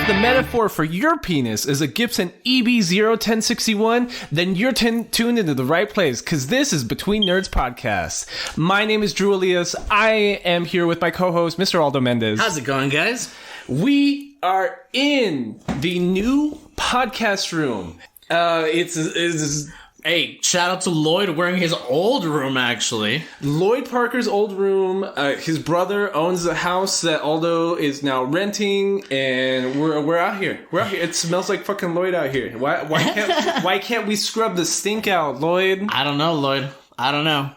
If the metaphor for your penis is a Gibson EB01061, then you're tuned into the right place, because this is Between Nerds Podcast. My name is Drew Elias. I am here with my co-host, Mr. Aldo Mendez. How's it going, guys? We are in the new podcast room. It's Hey, shout out to Lloyd wearing his old room, actually. Lloyd Parker's old room. His brother owns a house that Aldo is now renting, and we're out here. We're out here. It smells like fucking Lloyd out here. Why can't we scrub the stink out, Lloyd? I don't know, Lloyd. I don't know.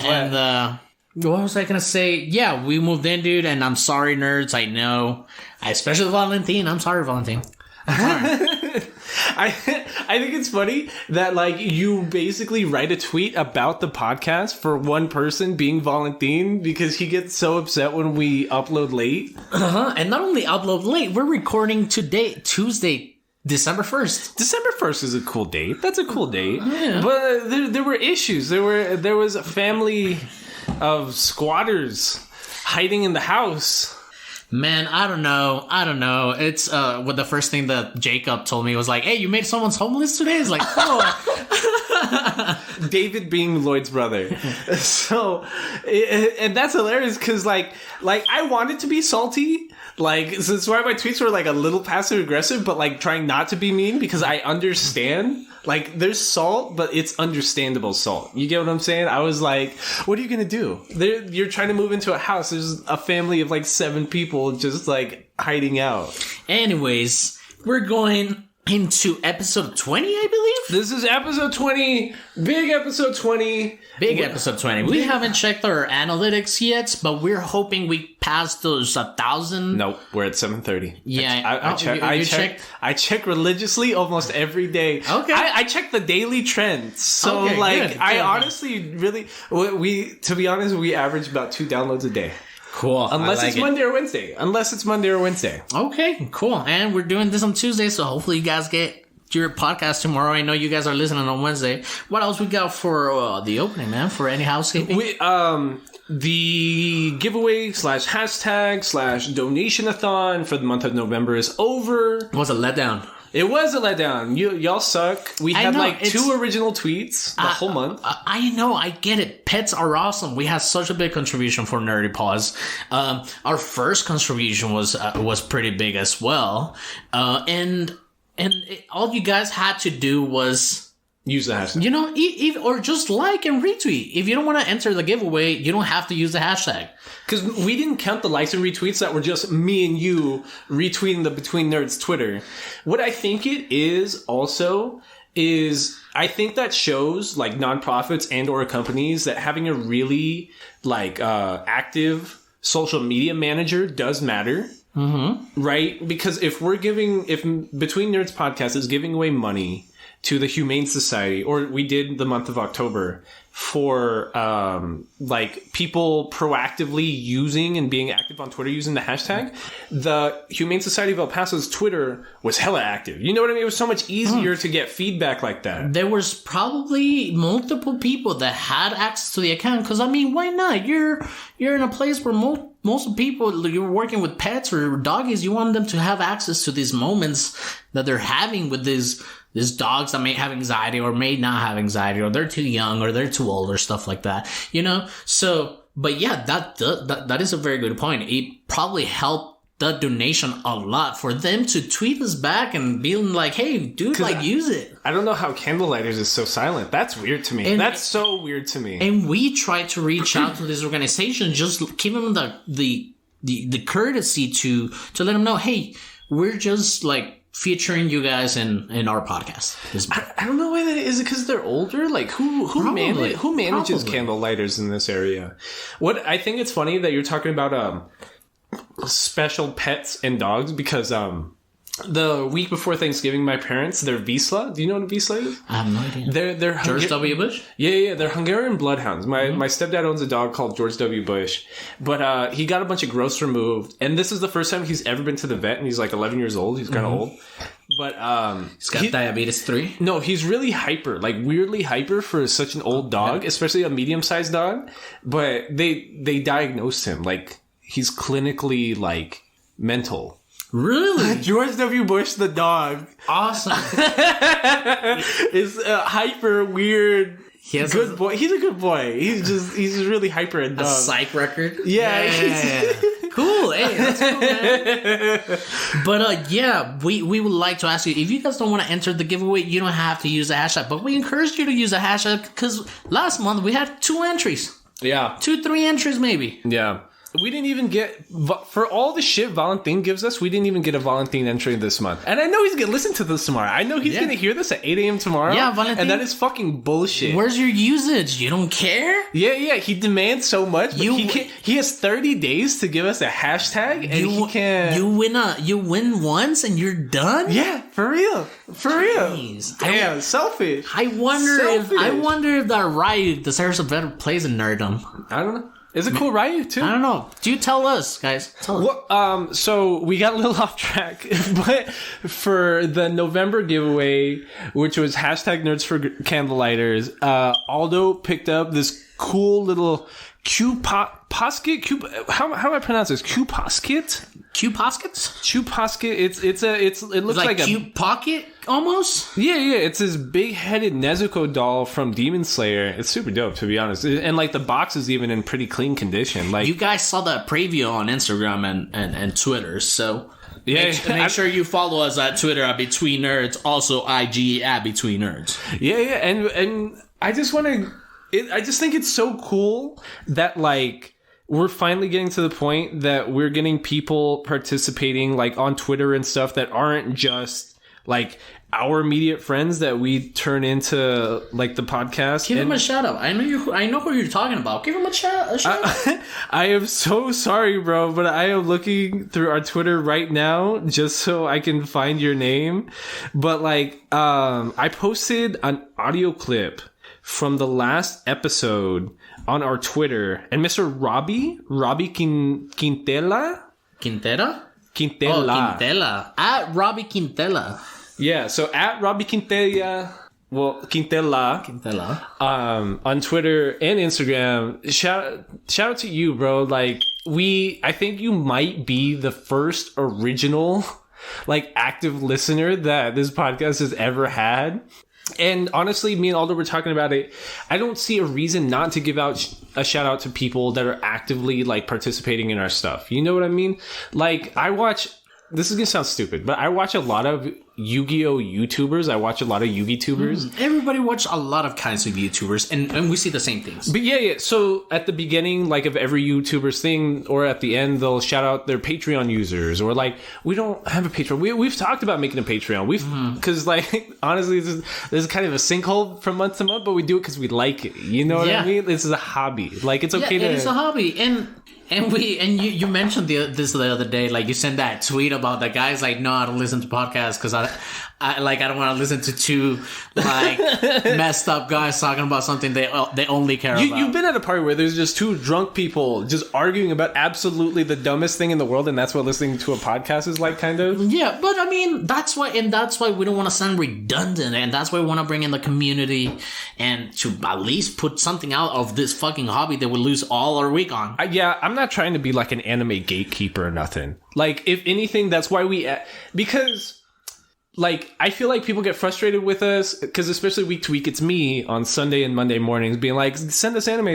And what was I gonna say? Yeah, we moved in, dude, and I'm sorry, nerds. I know. Especially Valentine. I'm sorry, Valentine. I think it's funny that, like, you basically write a tweet about the podcast for one person being Valentine because he gets so upset when we upload late. And not only upload late, we're recording today, Tuesday, December 1st. December 1st is a cool date. That's a cool date. Yeah. But there were issues. There was a family of squatters hiding in the house. Man, I don't know. It's what the first thing that Jacob told me was like, "Hey, you made someone's homeless today?" It's like, oh. David being Lloyd's brother. So, and that's hilarious because like I wanted to be salty. Like, so that's why my tweets were like a little passive aggressive, but like trying not to be mean because I understand. Like, there's salt, but it's understandable salt. You get what I'm saying? I was like, what are you going to do? You're trying to move into a house. There's a family of like 7 people just like hiding out. Anyways, we're going into episode 20, I believe? This is episode 20. Big episode 20. Big episode 20. We haven't checked our analytics yet, but we're hoping we passed those 1,000. Nope, we're at 730. Yeah. I check religiously almost every day. Okay. I check the daily trends. So, okay, good. Honestly really, to be honest, we average about 2 downloads a day. Cool. Unless it's Monday or Wednesday. Okay, cool. And we're doing this on Tuesday, so hopefully you guys get your podcast tomorrow. I know you guys are listening on Wednesday. What else we got for the opening, man? For any housekeeping? The giveaway / hashtag / donation-a-thon for the month of November is over. It was a letdown. It was a letdown. Y'all suck. We had like 2 original tweets the whole month. I know. I get it. Pets are awesome. We had such a big contribution for Nerdy Paws. Our first contribution was pretty big as well. And all you guys had to do was use the hashtag. You know, or just like and retweet. If you don't want to enter the giveaway, you don't have to use the hashtag. Because we didn't count the likes and retweets that were just me and you retweeting the Between Nerds Twitter. What I think it is also is I think that shows like nonprofits and or companies that having a really like active social media manager does matter. Mm-hmm. Right? Because if Between Nerds Podcast is giving away money to the Humane Society, or we did the month of October for like people proactively using and being active on Twitter using the hashtag, the Humane Society of El Paso's Twitter was hella active. You know what I mean? It was so much easier to get feedback like that. There was probably multiple people that had access to the account because, I mean, why not? You're in a place where most people, you're working with pets or doggies, you want them to have access to these moments that they're having with these dogs that may have anxiety or may not have anxiety, or they're too young or they're too old or stuff like that, you know? So, but yeah, that is a very good point. It probably helped the donation a lot for them to tweet us back and be like, hey, dude, like, use it. I don't know how Candlelighters is so silent. That's weird to me. That's so weird to me. And we tried to reach out to this organization, just give them the courtesy to let them know, hey, we're just like featuring you guys in our podcast. I don't know why that is. Is it because they're older? Like who manages Candlelighters in this area? What I think it's funny that you're talking about special pets and dogs because the week before Thanksgiving, my parents, they're Vizsla. Do you know what a Vizsla is? I have no idea. They're George W. Bush? Yeah. They're Hungarian bloodhounds. My stepdad owns a dog called George W. Bush, but he got a bunch of growths removed, and this is the first time he's ever been to the vet, and he's like 11 years old. He's kind of old. But he's got diabetes 3. No, he's really hyper, like weirdly hyper for such an old dog, especially a medium-sized dog. But they diagnosed him like he's clinically like mental. Really? George W. Bush, the dog, Awesome. is a hyper weird. He's Boy. He's a good boy. He's just really hyper and a dumb. psych record. Yeah. Cool. Hey, that's cool, man. But yeah, we would like to ask you, if you guys don't want to enter the giveaway, you don't have to use a hashtag. But we encourage you to use a hashtag because last month we had 2 entries. Yeah. 2-3 entries maybe. Yeah. We didn't even get, for all the shit Valentin gives us, we didn't even get a Valentin entry this month. And I know he's going to listen to this tomorrow. I know he's going to hear this at 8 a.m. tomorrow. Yeah, Valentin. And that is fucking bullshit. Where's your usage? You don't care? Yeah. He demands so much, but he has 30 days to give us a hashtag, and he can't. You win once and you're done? Yeah, for real. Jeez. Damn, selfish. I wonder if that Ryu deserves a better place in Nerdom. I don't know. It's a cool Ryu, too. I don't know. Do you tell us, guys? Tell us. Well, so we got a little off track, but for the November giveaway, which was hashtag Nerds for Candlelighters, Aldo picked up this cool little Q-Posket? How do I pronounce this? Q-Posket? Q-Poskets? Q-Posket. It looks like a Q-Pocket almost? Yeah. It's this big-headed Nezuko doll from Demon Slayer. It's super dope, to be honest. And like the box is even in pretty clean condition. Like, you guys saw that preview on Instagram and Twitter, so yeah, make sure you follow us at Twitter at Between Nerds, also IG at Between Nerds. Yeah, and I just want to. I just think it's so cool that like we're finally getting to the point that we're getting people participating like on Twitter and stuff that aren't just like our immediate friends that we turn into like the podcast. Give him a shout out. I know who you're talking about. Give him a shout out. I am so sorry, bro, but I am looking through our Twitter right now just so I can find your name. But like, I posted an audio clip from the last episode on our Twitter, and Mr. Robbie Quintela? Quintela? Quintela. Oh, Quintela. At Robbie Quintela. Yeah, so at Robbie Quintela, on Twitter and Instagram. Shout out to you, bro. Like, I think you might be the first original, like, active listener that this podcast has ever had. And honestly, me and Aldo were talking about it. I don't see a reason not to give out a shout out to people that are actively like participating in our stuff. You know what I mean? Like, this is going to sound stupid, but I watch a lot of Yu-Gi-Oh! YouTubers. I watch a lot of Yu-Gi-Tubers. Everybody watch a lot of kinds of YouTubers, and we see the same things. But yeah. So at the beginning, like of every YouTuber's thing, or at the end, they'll shout out their Patreon users, or like, we don't have a Patreon. We've talked about making a Patreon. Because like, honestly, this is kind of a sinkhole from month to month, but we do it because we like it. You know what I mean? This is a hobby. Like, it's okay to... it's a hobby. And you mentioned this the other day, like you sent that tweet about the guys like, no, I don't listen to podcasts because I don't want to listen to two like messed up guys talking about something they only care about. You've been at a party where there's just two drunk people just arguing about absolutely the dumbest thing in the world, and that's what listening to a podcast is like, kind of. Yeah, but I mean that's why we don't want to sound redundant, and that's why we want to bring in the community and to at least put something out of this fucking hobby that we lose all our week on. I'm not trying to be like an anime gatekeeper or nothing. Like, if anything, that's why because. Like, I feel like people get frustrated with us because especially week to week, it's me on Sunday and Monday mornings being like, send us anime.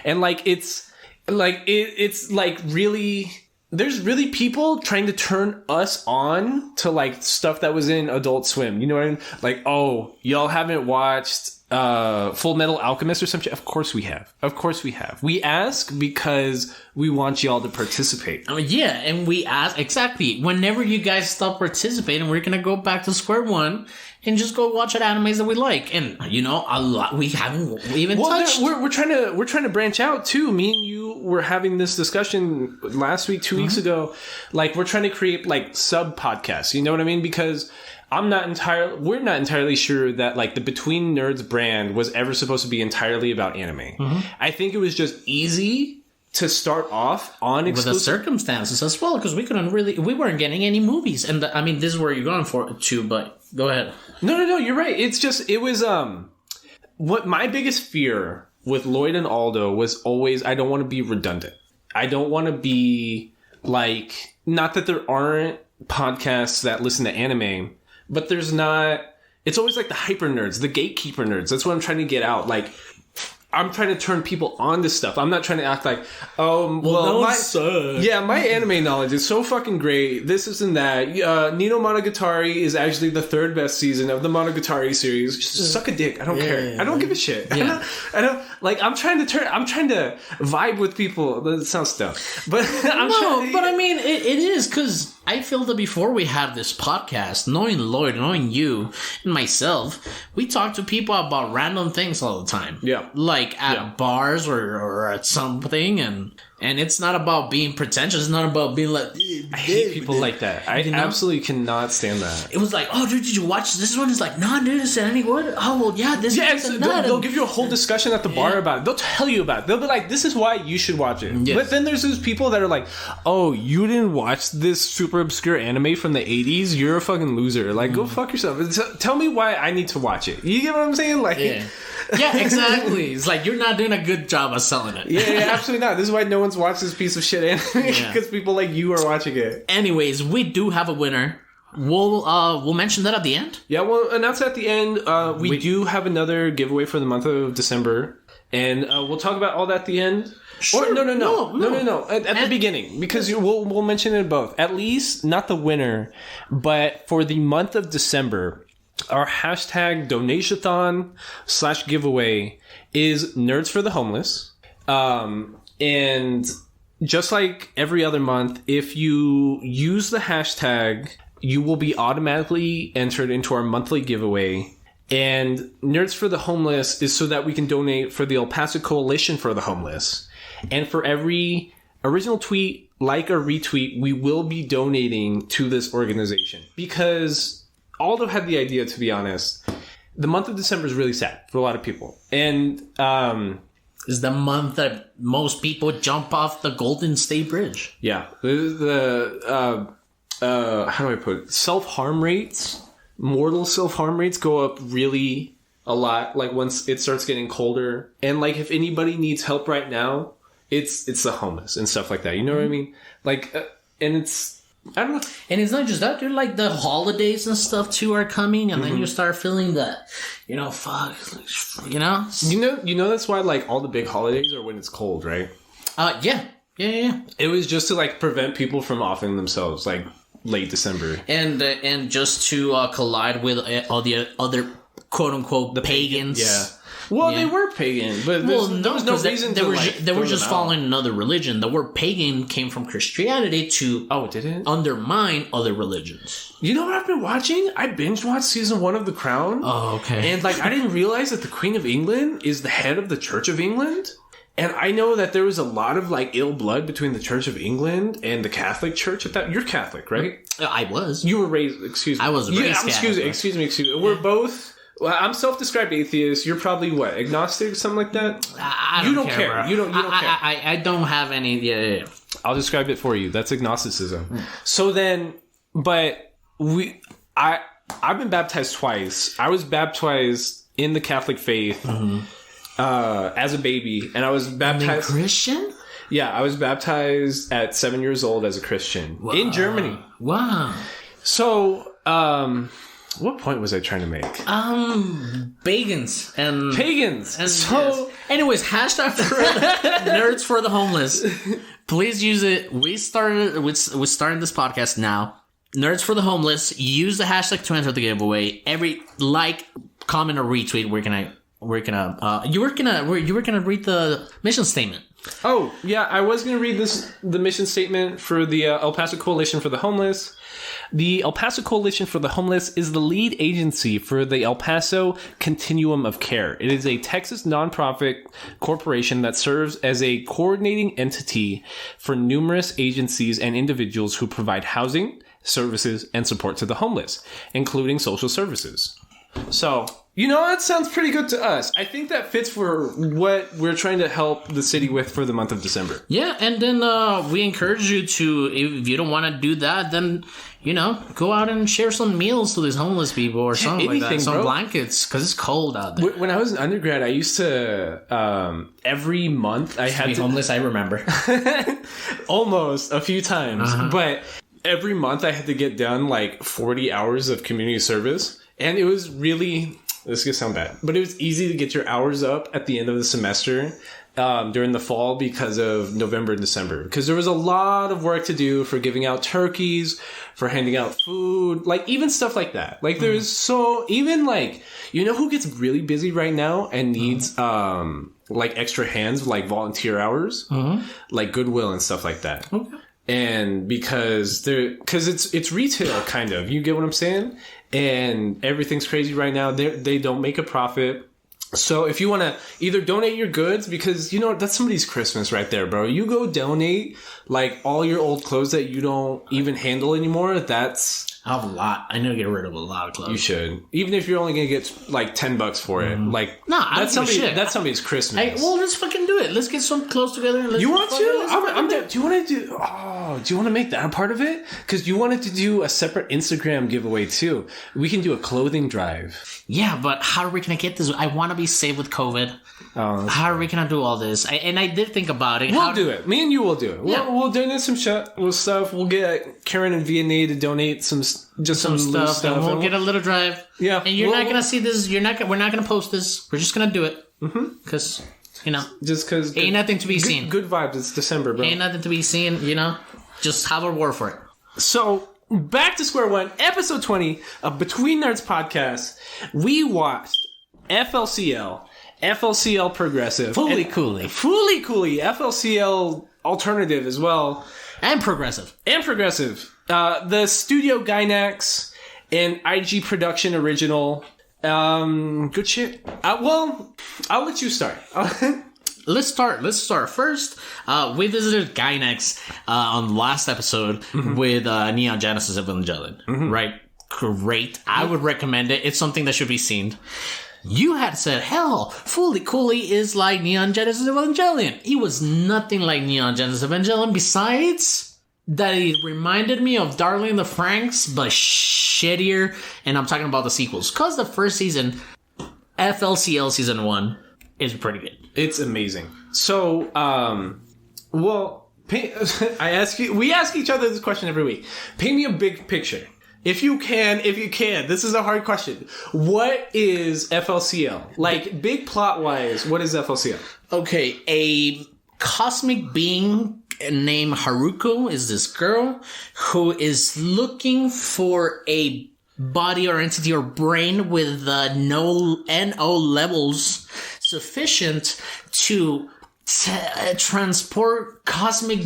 And like, it's like really, there's really people trying to turn us on to like stuff that was in Adult Swim. You know what I mean? Like, oh, y'all haven't watched Full Metal Alchemist or something? Of course we have. We ask because we want y'all to participate. And we ask exactly. Whenever you guys stop participating, we're gonna go back to square one and just go watch at animes that we like. And you know, a lot we haven't even touched. We're trying to branch out too. Me and you were having this discussion last week, 2 weeks ago. Like, we're trying to create like sub podcasts. You know what I mean? Because we're not entirely sure that like the Between Nerds brand was ever supposed to be entirely about anime. I think it was just easy to start off on exclusive. With the circumstances as well, because we weren't getting any movies. And I mean, this is where you're going for too, but go ahead. No, you're right. It was what my biggest fear with Lloyd and Aldo was always, I don't want to be redundant. I don't want to be like, not that there aren't podcasts that listen to anime, but there's not. It's always like the hyper nerds, the gatekeeper nerds. That's what I'm trying to get out. Like, I'm trying to turn people on to stuff. I'm not trying to act like, my anime knowledge is so fucking great. This isn't that. Nino Monogatari is actually the 3rd best season of the Monogatari series. Just suck a dick. I don't care. I don't give a shit. Yeah. I don't like. I'm trying to vibe with people. That sounds dumb, but I mean, it is because I feel that before we had this podcast, knowing Lloyd, knowing you, and myself, we talk to people about random things all the time. Yeah. Like at bars or at something, and it's not about being pretentious. It's not about being like... I hate people like that. I absolutely cannot stand that. It was like, oh, dude, did you watch this one? It's like, no, dude, it's any good? Oh, well, yeah, this is they'll give you a whole discussion at the bar about it. They'll tell you about it. They'll be like, this is why you should watch it. Yes. But then there's those people that are like, oh, you didn't watch this super obscure anime from the 80s? You're a fucking loser. Like, go fuck yourself. Tell me why I need to watch it. You get what I'm saying? Like... Yeah, exactly. It's like, you're not doing a good job of selling it. Yeah, absolutely not. This is why no one's watched this piece of shit anime, because people like you are watching it. Anyways, we do have a winner. We'll mention that at the end. Yeah, we'll announce at the end. We do have another giveaway for the month of December, and we'll talk about all that at the end. Sure. Or, no. At the beginning, because we'll mention it both. At least not the winner, but for the month of December, our hashtag donationthon/giveaway is Nerds for the Homeless. And just like every other month, if you use the hashtag, you will be automatically entered into our monthly giveaway. And Nerds for the Homeless is so that we can donate for the El Paso Coalition for the Homeless. And for every original tweet, like or retweet, we will be donating to this organization. Because Aldo had the idea, to be honest. The month of December is really sad for a lot of people. And is the month that most people jump off the Golden State Bridge. Yeah. How do I put it? Self-harm rates, mortal self-harm rates go up really a lot, like once it starts getting colder. And like if anybody needs help right now, it's the homeless and stuff like that. You know what I mean? Like, and it's... I don't know. And it's not just that, dude. Like the holidays and stuff too are coming, and then you start feeling that, fuck, you know. You know that's why like all the big holidays are when it's cold, right? Yeah. It was just to like prevent people from offing themselves like late December, and just to collide with all the other quote unquote the pagans. Yeah. Well, they were pagan, but there was no reason they were just following another religion. The word pagan came from Christianity to did it? Undermine other religions. You know what I've been watching? I binge watched season 1 of The Crown. Oh, okay. And like I didn't realize that the Queen of England is the head of the Church of England. And I know that there was a lot of like ill blood between the Church of England and the Catholic Church. You're Catholic, right? I was. You were raised. Excuse me. I was raised. Catholic. Excuse me. We're both. Well, I'm self-described atheist. You're probably what, agnostic, something like that. You don't care. Bro. You don't care. I don't have any. Yeah. I'll describe it for you. That's agnosticism. So then, but I've been baptized twice. I was baptized in the Catholic faith as a baby, and I was baptized Christian. Yeah, I was baptized at 7 years old as a Christian in Germany. Wow. So, what point was I trying to make? Pagans. And so, anyways, hashtag for Nerds for the Homeless. Please use it. We're starting this podcast now. Nerds for the Homeless. Use the hashtag to enter the giveaway. Every like, comment, or retweet. You were gonna read the mission statement. Oh yeah, I was gonna read the mission statement for the El Paso Coalition for the Homeless. The El Paso Coalition for the Homeless is the lead agency for the El Paso Continuum of Care. It is a Texas nonprofit corporation that serves as a coordinating entity for numerous agencies and individuals who provide housing, services, and support to the homeless, including social services. So, that sounds pretty good to us. I think that fits for what we're trying to help the city with for the month of December. Yeah, and then we encourage you to, if you don't want to do that, then, go out and share some meals to these homeless people or something like that. Some blankets, because it's cold out there. When I was an undergrad, I used to, every month I had to... homeless, I remember. Almost, a few times. But every month I had to get done like 40 hours of community service. And it was really, this is going to sound bad, but it was easy to get your hours up at the end of the semester during the fall because of November and December. Because there was a lot of work to do for giving out turkeys, for handing out food, like even stuff like that. Like there's so, even like, you know who gets really busy right now and needs like extra hands, like volunteer hours? Like Goodwill and stuff like that. Okay. And because it's retail kind of, you get what I'm saying? And everything's crazy right now. They don't make a profit. So if you want to either donate your goods, because, you know, that's somebody's Christmas right there, bro. You go donate, like, all your old clothes that you don't even handle anymore. That's... I have a lot. I need to get rid of a lot of clothes. You should. Even if you're only going to get, like, $10 for it. Like, no, I don't give a shit. That's somebody's Christmas. Hey, well, let's fucking do it. Let's get some clothes together. And let's you want to? I'm do you want to do... Oh, do you want to make that a part of it? Because you wanted to do a separate Instagram giveaway, too. We can do a clothing drive. Yeah, but how are we going to get this? I want to be safe with COVID. Oh, how are we going to do all this? And I did think about it. We'll do it. Me and you will do it. We'll donate some stuff. We'll get Karen and Vianney to donate some stuff. And we'll get a little drive. Yeah. And you're not going to see this. We're not going to post this. We're just going to do it. Because, you know. Just because. Ain't nothing to be seen. Good vibes. It's December, bro. Ain't nothing to be seen, you know. Just have a word for it. So, back to square one. Episode 20 of Between Nerds podcast. We watched FLCL. FLCL Progressive. Fully Cooley. FLCL Alternative as well. And Progressive. The Studio Gynax and IG Production Original. Good shit. Well, I'll let you start. Let's start. First, we visited Gynax on the last episode with Neon Genesis Evangelion. Right? Great. I would recommend it. It's something that should be seen. You had said, hell, Fully Cooley is like Neon Genesis Evangelion. He was nothing like Neon Genesis Evangelion, besides that he reminded me of Darling the Franxx, but shittier, and I'm talking about the sequels. Because the first season, FLCL Season 1, is pretty good. It's amazing. So, we ask each other this question every week. Paint me a big picture. If you can, this is a hard question. What is FLCL? Like, big plot-wise, what is FLCL? Okay, a cosmic being named Haruko is this girl who is looking for a body or entity or brain with NO levels sufficient to transport cosmic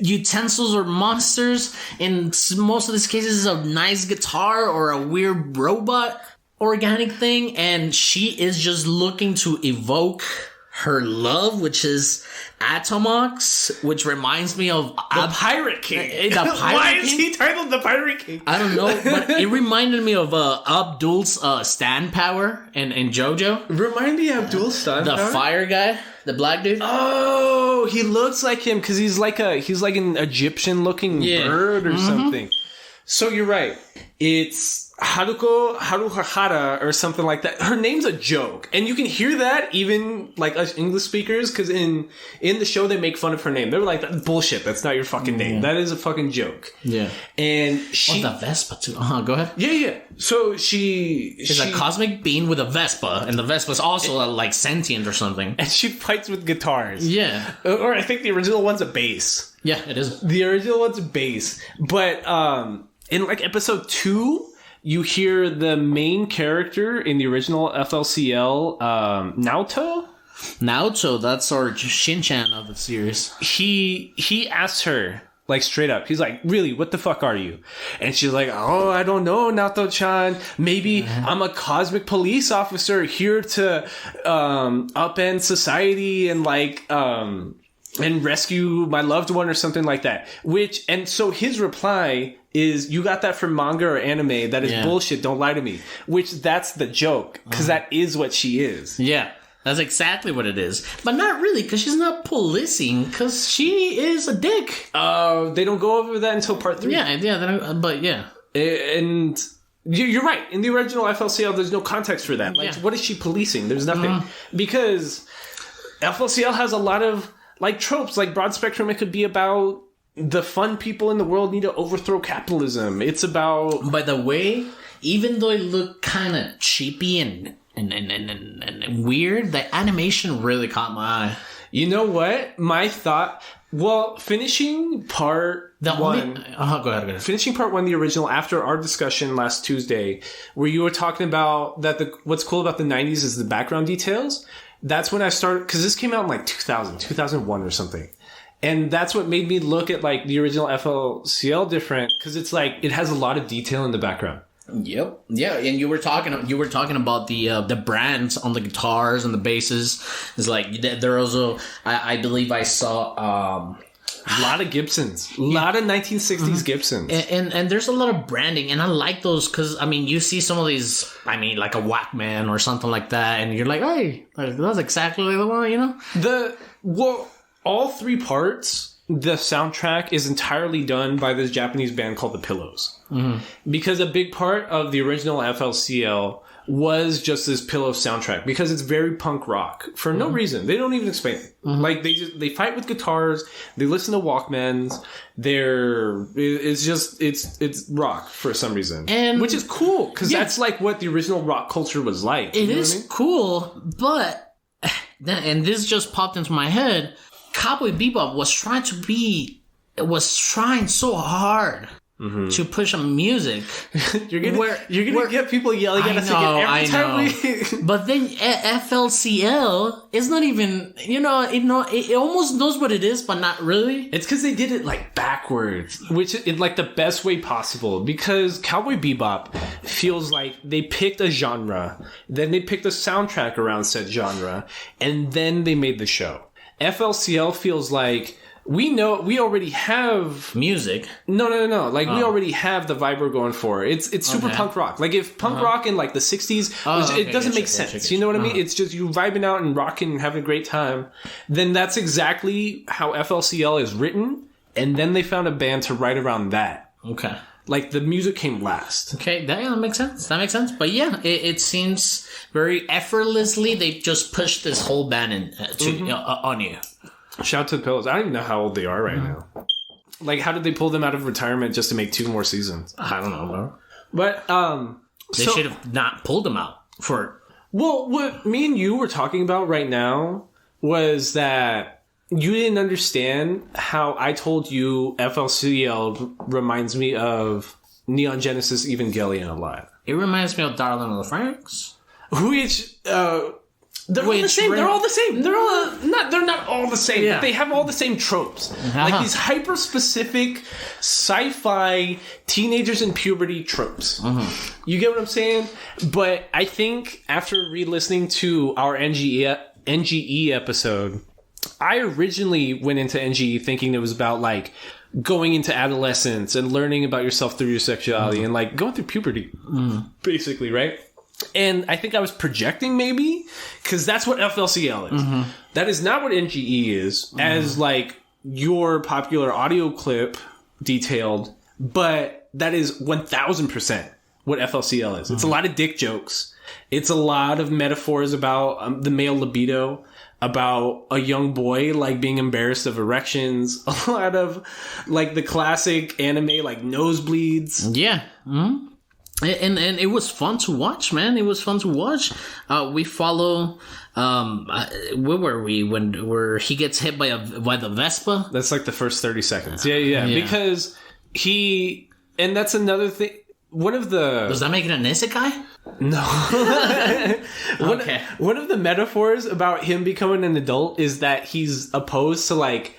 utensils or monsters. In most of these cases, a nice guitar or a weird robot organic thing, and she is just looking to evoke her love, which is Atomox, which reminds me of the Pirate King. Why is he titled the Pirate King? I don't know, but it reminded me of Abdul's stand power in JoJo. Remind me of Abdul's stand power? The fire guy, the black dude. Oh, he looks like him because he's like an Egyptian looking bird or something. So you're right. It's Haruhara or something like that. Her name's a joke. And you can hear that even like us English speakers, because in the show they make fun of her name. They're like, bullshit, that's not your fucking name. That is a fucking joke. Yeah. And she... the Vespa too. Go ahead. Yeah. So she's a cosmic being with a Vespa, and the Vespa's also like sentient or something. And she fights with guitars. Yeah. Or I think the original one's a bass. Yeah, it is. The original one's a bass. But in like episode 2... you hear the main character in the original FLCL, Naoto, that's our Shin-chan of the series. He asks her, like, straight up. He's like, really, what the fuck are you? And she's like, oh, I don't know, Naoto-chan. Maybe I'm a cosmic police officer here to upend society and, like, and rescue my loved one or something like that. And so his reply is, you got that from manga or anime. That is bullshit. Don't lie to me. Which, that's the joke. Because that is what she is. Yeah. That's exactly what it is. But not really, because she's not policing, because she is a dick. They don't go over that until part 3. But yeah. And you're right. In the original FLCL, there's no context for that. Like, what is she policing? There's nothing. Because FLCL has a lot of, like, tropes. Like, broad spectrum, it could be about, the fun people in the world need to overthrow capitalism. It's about... By the way, even though it looked kind of cheapy and weird, the animation really caught my eye. You know what? My thought... Well, finishing part one... Go ahead. Finishing part one, the original, after our discussion last Tuesday, where you were talking about that what's cool about the 90s is the background details. That's when I started... Because this came out in like 2001 or something. And that's what made me look at like the original FLCL different, because it's like it has a lot of detail in the background. Yep. Yeah, and you were talking about the brands on the guitars and the basses. It's like there also I believe I saw a lot of Gibsons, a lot of 1960s Gibsons, and there's a lot of branding, and I like those because I mean you see some of these, I mean like a Walkman or something like that, and you're like, hey, that's exactly the one, you know. All three parts, the soundtrack is entirely done by this Japanese band called The Pillows. Mm-hmm. Because a big part of the original FLCL was just this Pillow soundtrack. Because it's very punk rock. For no reason. They don't even explain it. Mm-hmm. Like, they fight with guitars. They listen to Walkmans. It's rock for some reason. And which is cool. Because that's like what the original rock culture was like. It is cool. But, and this just popped into my head... Cowboy Bebop was trying so hard to push on music. You're gonna get people yelling at us again every time. But then FLCL is not even, it almost knows what it is, but not really. It's because they did it like backwards, which in like the best way possible. Because Cowboy Bebop feels like they picked a genre, then they picked a soundtrack around said genre, and then they made the show. FLCL feels like we already have music. No. Like we already have the vibe we're going for. It's super punk rock. Like if punk rock in like the 60s, it doesn't make sense. You know what I mean? It's just you vibing out and rocking and having a great time. Then that's exactly how FLCL is written. And then they found a band to write around that. Okay. Like the music came last. Okay, that makes sense. But yeah, it seems very effortlessly they just pushed this whole band on you. Shout out to the Pillows. I don't even know how old they are right now. Like, how did they pull them out of retirement just to make 2 more seasons? I don't know, bro. But they should have not pulled them out for. Well, what me and you were talking about right now was that. You didn't understand how I told you FLCL reminds me of Neon Genesis Evangelion a lot. It reminds me of Darling of the Franxx. Which, they're all the same. They're all the same. They're not all the same, but they have all the same tropes. Like these hyper-specific sci-fi teenagers in puberty tropes. You get what I'm saying? But I think after re-listening to our NGE episode... I originally went into NGE thinking it was about like going into adolescence and learning about yourself through your sexuality and like going through puberty, basically, right? And I think I was projecting maybe because that's what FLCL is. That is not what NGE is, as like your popular audio clip detailed, but that is 1000% what FLCL is. It's a lot of dick jokes. It's a lot of metaphors about the male libido. About a young boy, like, being embarrassed of erections. A lot of, like, the classic anime, like, nosebleeds. Yeah. Mm-hmm. And it was fun to watch, man. It was fun to watch. We follow... where were we where he gets hit by the Vespa? That's, like, the first 30 seconds. Yeah. Because and that's another thing... One of the... Does that make it an isekai? No. One of the metaphors about him becoming an adult is that he's opposed to like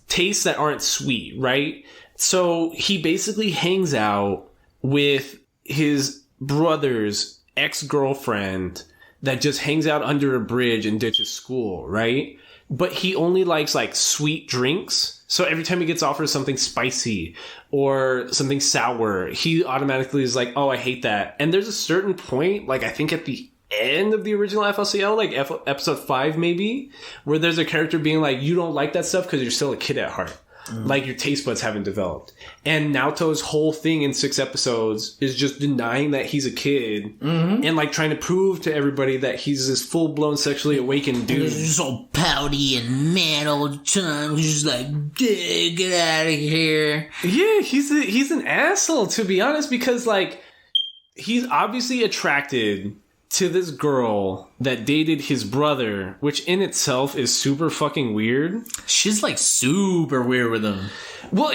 tastes that aren't sweet, right? So he basically hangs out with his brother's ex-girlfriend that just hangs out under a bridge and ditches school, right? But he only likes like sweet drinks. So every time he gets offered something spicy or something sour, he automatically is like, oh, I hate that. And there's a certain point, like I think at the end of the original FLCL, like episode 5 maybe, where there's a character being like, you don't like that stuff because you're still a kid at heart. Like, your taste buds haven't developed. And Naoto's whole thing in 6 episodes is just denying that he's a kid and, like, trying to prove to everybody that he's this full-blown sexually awakened dude. He's just all pouty and mad all the time. He's just like, get out of here. Yeah, he's an asshole, to be honest, because, like, he's obviously attracted to this girl that dated his brother, which in itself is super fucking weird. She's like super weird with him. Well,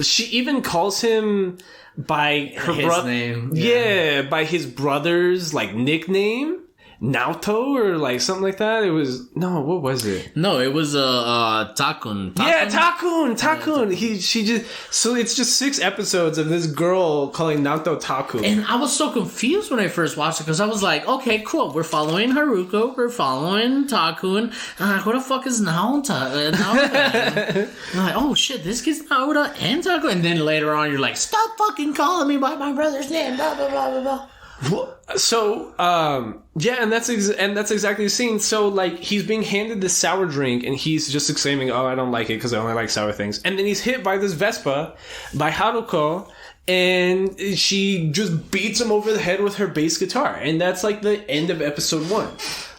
she even calls him by her brother name. Yeah, by his brother's like nickname. Naoto or like something like that. It was what was it? No, it was Takun. Yeah, Takun. So it's just 6 episodes of this girl calling Naoto Takun. And I was so confused when I first watched it because I was like, okay, cool. We're following Haruko. We're following Takun. I'm like, who the fuck is Naoto? I'm like, oh shit, this kid's Naoto and Takun. And then later on, you're like, stop fucking calling me by my brother's name. Blah blah blah blah blah. So, and that's exactly the scene. So, like, he's being handed this sour drink, and he's just exclaiming, "Oh, I don't like it because I only like sour things." And then he's hit by this Vespa, by Haruko, and she just beats him over the head with her bass guitar, and that's like the end of episode 1.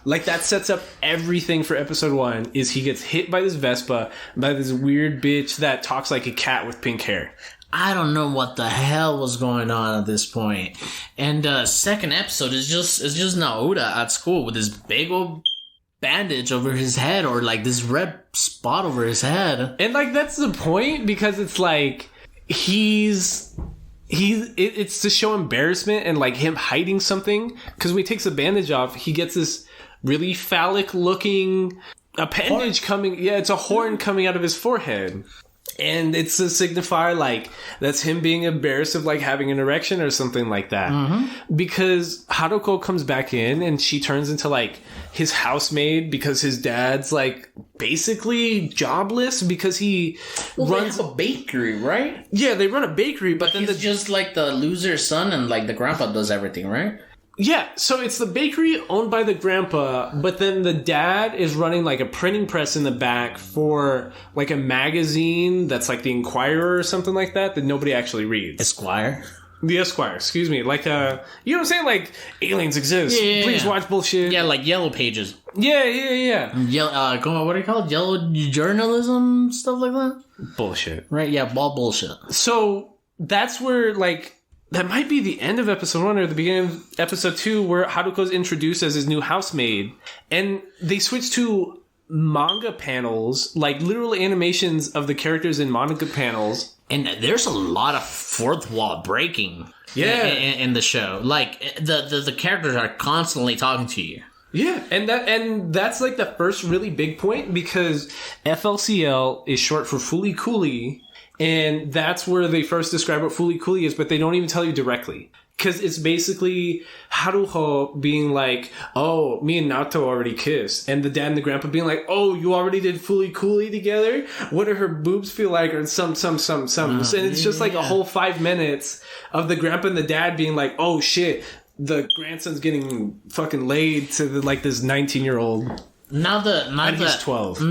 Like, that sets up everything for episode 1. Is he gets hit by this Vespa by this weird bitch that talks like a cat with pink hair. I don't know what the hell was going on at this point. And second episode is just Naoto at school with this big old bandage over his head, or like this red spot over his head. And like, that's the point, because it's like it's to show embarrassment and like him hiding something, because when he takes the bandage off, he gets this really phallic looking appendage coming. Yeah, it's a horn coming out of his forehead. And it's to signify, like, that's him being embarrassed of, like, having an erection or something like that. Because Haruko comes back in and she turns into, like, his housemaid because his dad's, like, basically jobless because he runs... They have a bakery, right? Yeah, they run a bakery, but then he's just, like, the loser's son and, like, the grandpa does everything, right? Yeah, so it's the bakery owned by the grandpa, but then the dad is running like a printing press in the back for like a magazine that's like the Inquirer or something like that nobody actually reads. Esquire? The Esquire, excuse me. Like, you know what I'm saying? Like, aliens exist. Yeah. Please watch bullshit. Yeah, like Yellow Pages. Yeah. Yellow, what do you call it? Yellow journalism? Stuff like that? Bullshit. Right, yeah, all bullshit. So, that's where, like... That might be the end of episode 1 or the beginning of episode 2, where Haruko's introduced as his new housemaid. And they switch to manga panels, like literal animations of the characters in manga panels. And there's a lot of fourth wall breaking in the show. Like, the characters are constantly talking to you. Yeah, and that's like the first really big point, because FLCL is short for Fooly Cooly. And that's where they first describe what Fooly Cooly is, but they don't even tell you directly. Because it's basically Haruho being like, oh, me and Naoto already kissed. And the dad and the grandpa being like, oh, you already did Fooly Cooly together? What do her boobs feel like? Or some. And it's just like a whole 5 minutes of the grandpa and the dad being like, oh, shit, the grandson's getting fucking laid to like this 19-year-old. Now that he's 12.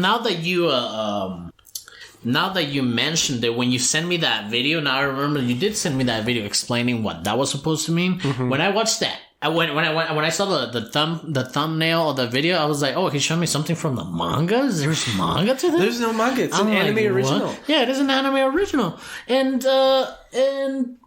Now that you mentioned it, when you sent me that video, now I remember you did send me that video explaining what that was supposed to mean. Mm-hmm. When I watched that, when I saw the thumbnail of the video, I was like, oh, he's showing me something from the manga? There's manga to this? There's no manga. It's an anime original. What? Yeah, it is an anime original. And when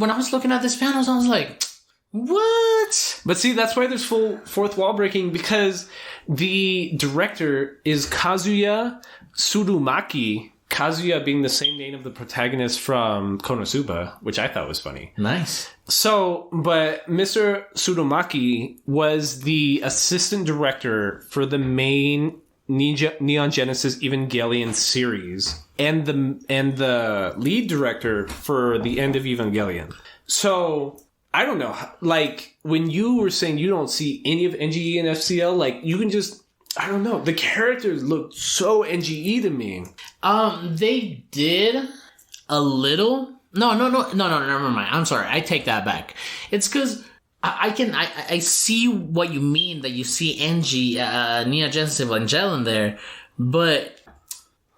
I was looking at this panel, I was like, what? But see, that's why there's full fourth wall breaking, because the director is Kazuya Tsurumaki, Kazuya being the same name of the protagonist from Konosuba, which I thought was funny. Nice. So, but Mr. Tsurumaki was the assistant director for the main Neon Genesis Evangelion series, and the lead director for the end of Evangelion. So, I don't know, like, when you were saying you don't see any of NGE and FCL, like, you can just... I don't know. The characters look so NGE to me. They did a little. No, never mind. I'm sorry. I take that back. It's because I see what you mean, that you see NG, Neon Genesis Evangelion there, but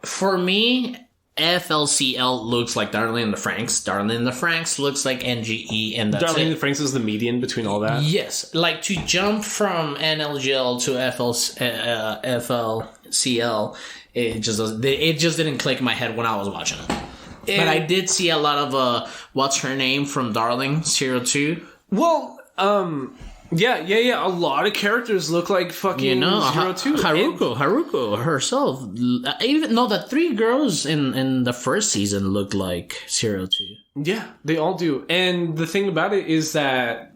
For me, FLCL looks like Darling in the Franxx. Darling in the Franxx looks like NGE, and that's Darling in it. the Franxx is the median between all that. Yes, like to jump from NLGL to FLCL, it just didn't click in my head when I was watching it. But I did see a lot of what's her name from Darling 02. Well, yeah. A lot of characters look like fucking 02. Haruko herself. I even know that 3 girls in the first season looked like 02. Yeah, they all do. And the thing about it is that,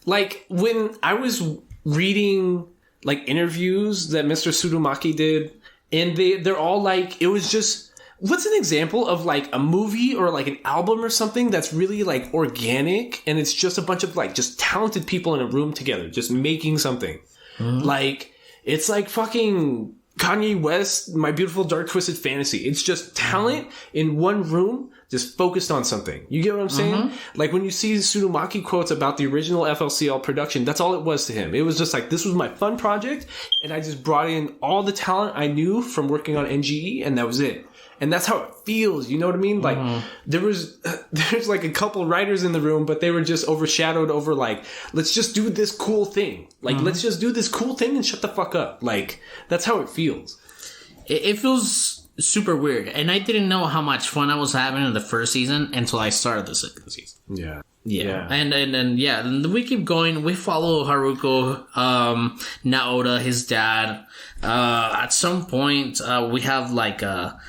like, when I was reading, like, interviews that Mr. Tsurumaki did, and they're all like, it was just... What's an example of, like, a movie or, like, an album or something that's really, like, organic, and it's just a bunch of, like, just talented people in a room together, just making something. Mm-hmm. Like, it's like fucking Kanye West, My Beautiful Dark Twisted Fantasy. It's just talent in one room, just focused on something. You get what I'm saying? Mm-hmm. Like, when you see Tsurumaki quotes about the original FLCL production, that's all it was to him. It was just like, this was my fun project, and I just brought in all the talent I knew from working on NGE, and that was it. And that's how it feels, you know what I mean? Like, there's like a couple writers in the room, but they were just overshadowed over like, let's just do this cool thing. Like, let's just do this cool thing and shut the fuck up. Like, that's how it feels. It feels super weird. And I didn't know how much fun I was having in the first season until I started the second season. Yeah. And then we keep going. We follow Haruko, Naoda, his dad. At some point, we have like a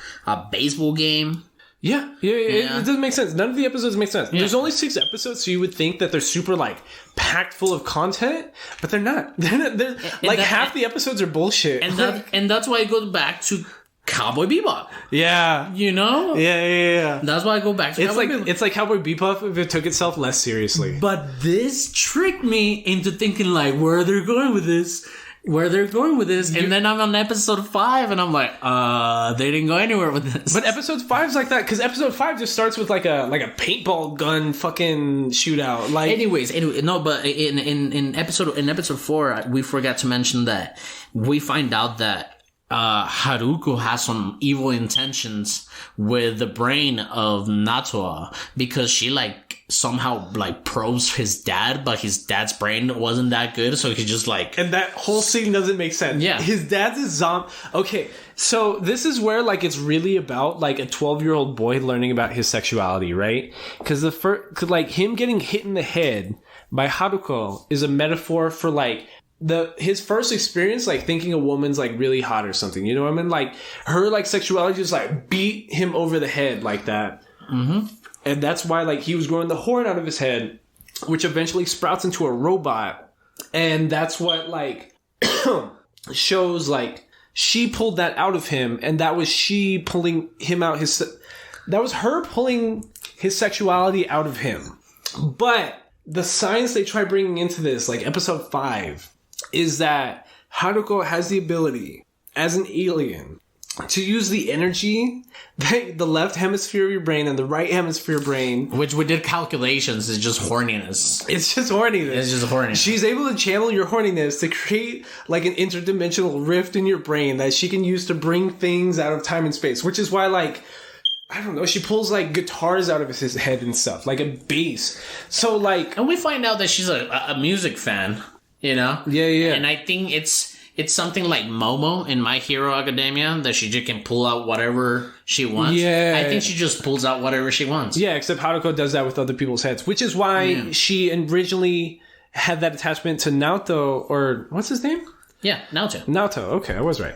baseball game. Yeah. It doesn't make sense. None of the episodes make sense. Yeah. There's only 6 episodes, so you would think that they're super like packed full of content, but they're not. They're like half the episodes are bullshit. And that's why I go back to Cowboy Bebop. Yeah. You know? Yeah. That's why I go back to Cowboy Bebop. It's like Cowboy Bebop if it took itself less seriously. But this tricked me into thinking like, where they're going with this. And then I'm on episode 5 and I'm like, they didn't go anywhere with this. But episode 5's like that, because episode 5 just starts with like a paintball gun fucking shootout. Like, anyway, no, but in episode 4, we forgot to mention that we find out that Haruko has some evil intentions with the brain of Natoa, because she like somehow like probes his dad, but his dad's brain wasn't that good, so he just like... And that whole scene doesn't make sense. Yeah. His dad's a zombie. Okay, so this is where like it's really about like a 12-year-old boy learning about his sexuality, right? Because like him getting hit in the head by Haruko is a metaphor for like his first experience, like thinking a woman's like really hot or something, you know what I mean? Like her like sexuality just like beat him over the head like that. Mm-hmm. And that's why like he was growing the horn out of his head, which eventually sprouts into a robot. And that's what like shows like she pulled that out of him, and that was she pulling him out that was her pulling his sexuality out of him. But the science they try bringing into this, like episode 5, is that Haruko has the ability, as an alien, to use the energy that the left hemisphere of your brain and the right hemisphere brain... Which we did calculations, is just horniness. It's just horniness. It's just horniness. She's able to channel your horniness to create like an interdimensional rift in your brain that she can use to bring things out of time and space. Which is why like... I don't know, she pulls, like, guitars out of his head and stuff, like a bass. So, like... And we find out that she's a music fan, you know? Yeah. And I think it's something like Momo in My Hero Academia, that she just can pull out whatever she wants. Yeah. I think she just pulls out whatever she wants. Yeah, except Haruko does that with other people's heads, which is why she originally had that attachment to Naoto, or... What's his name? Yeah, Naoto. Naoto, okay, I was right.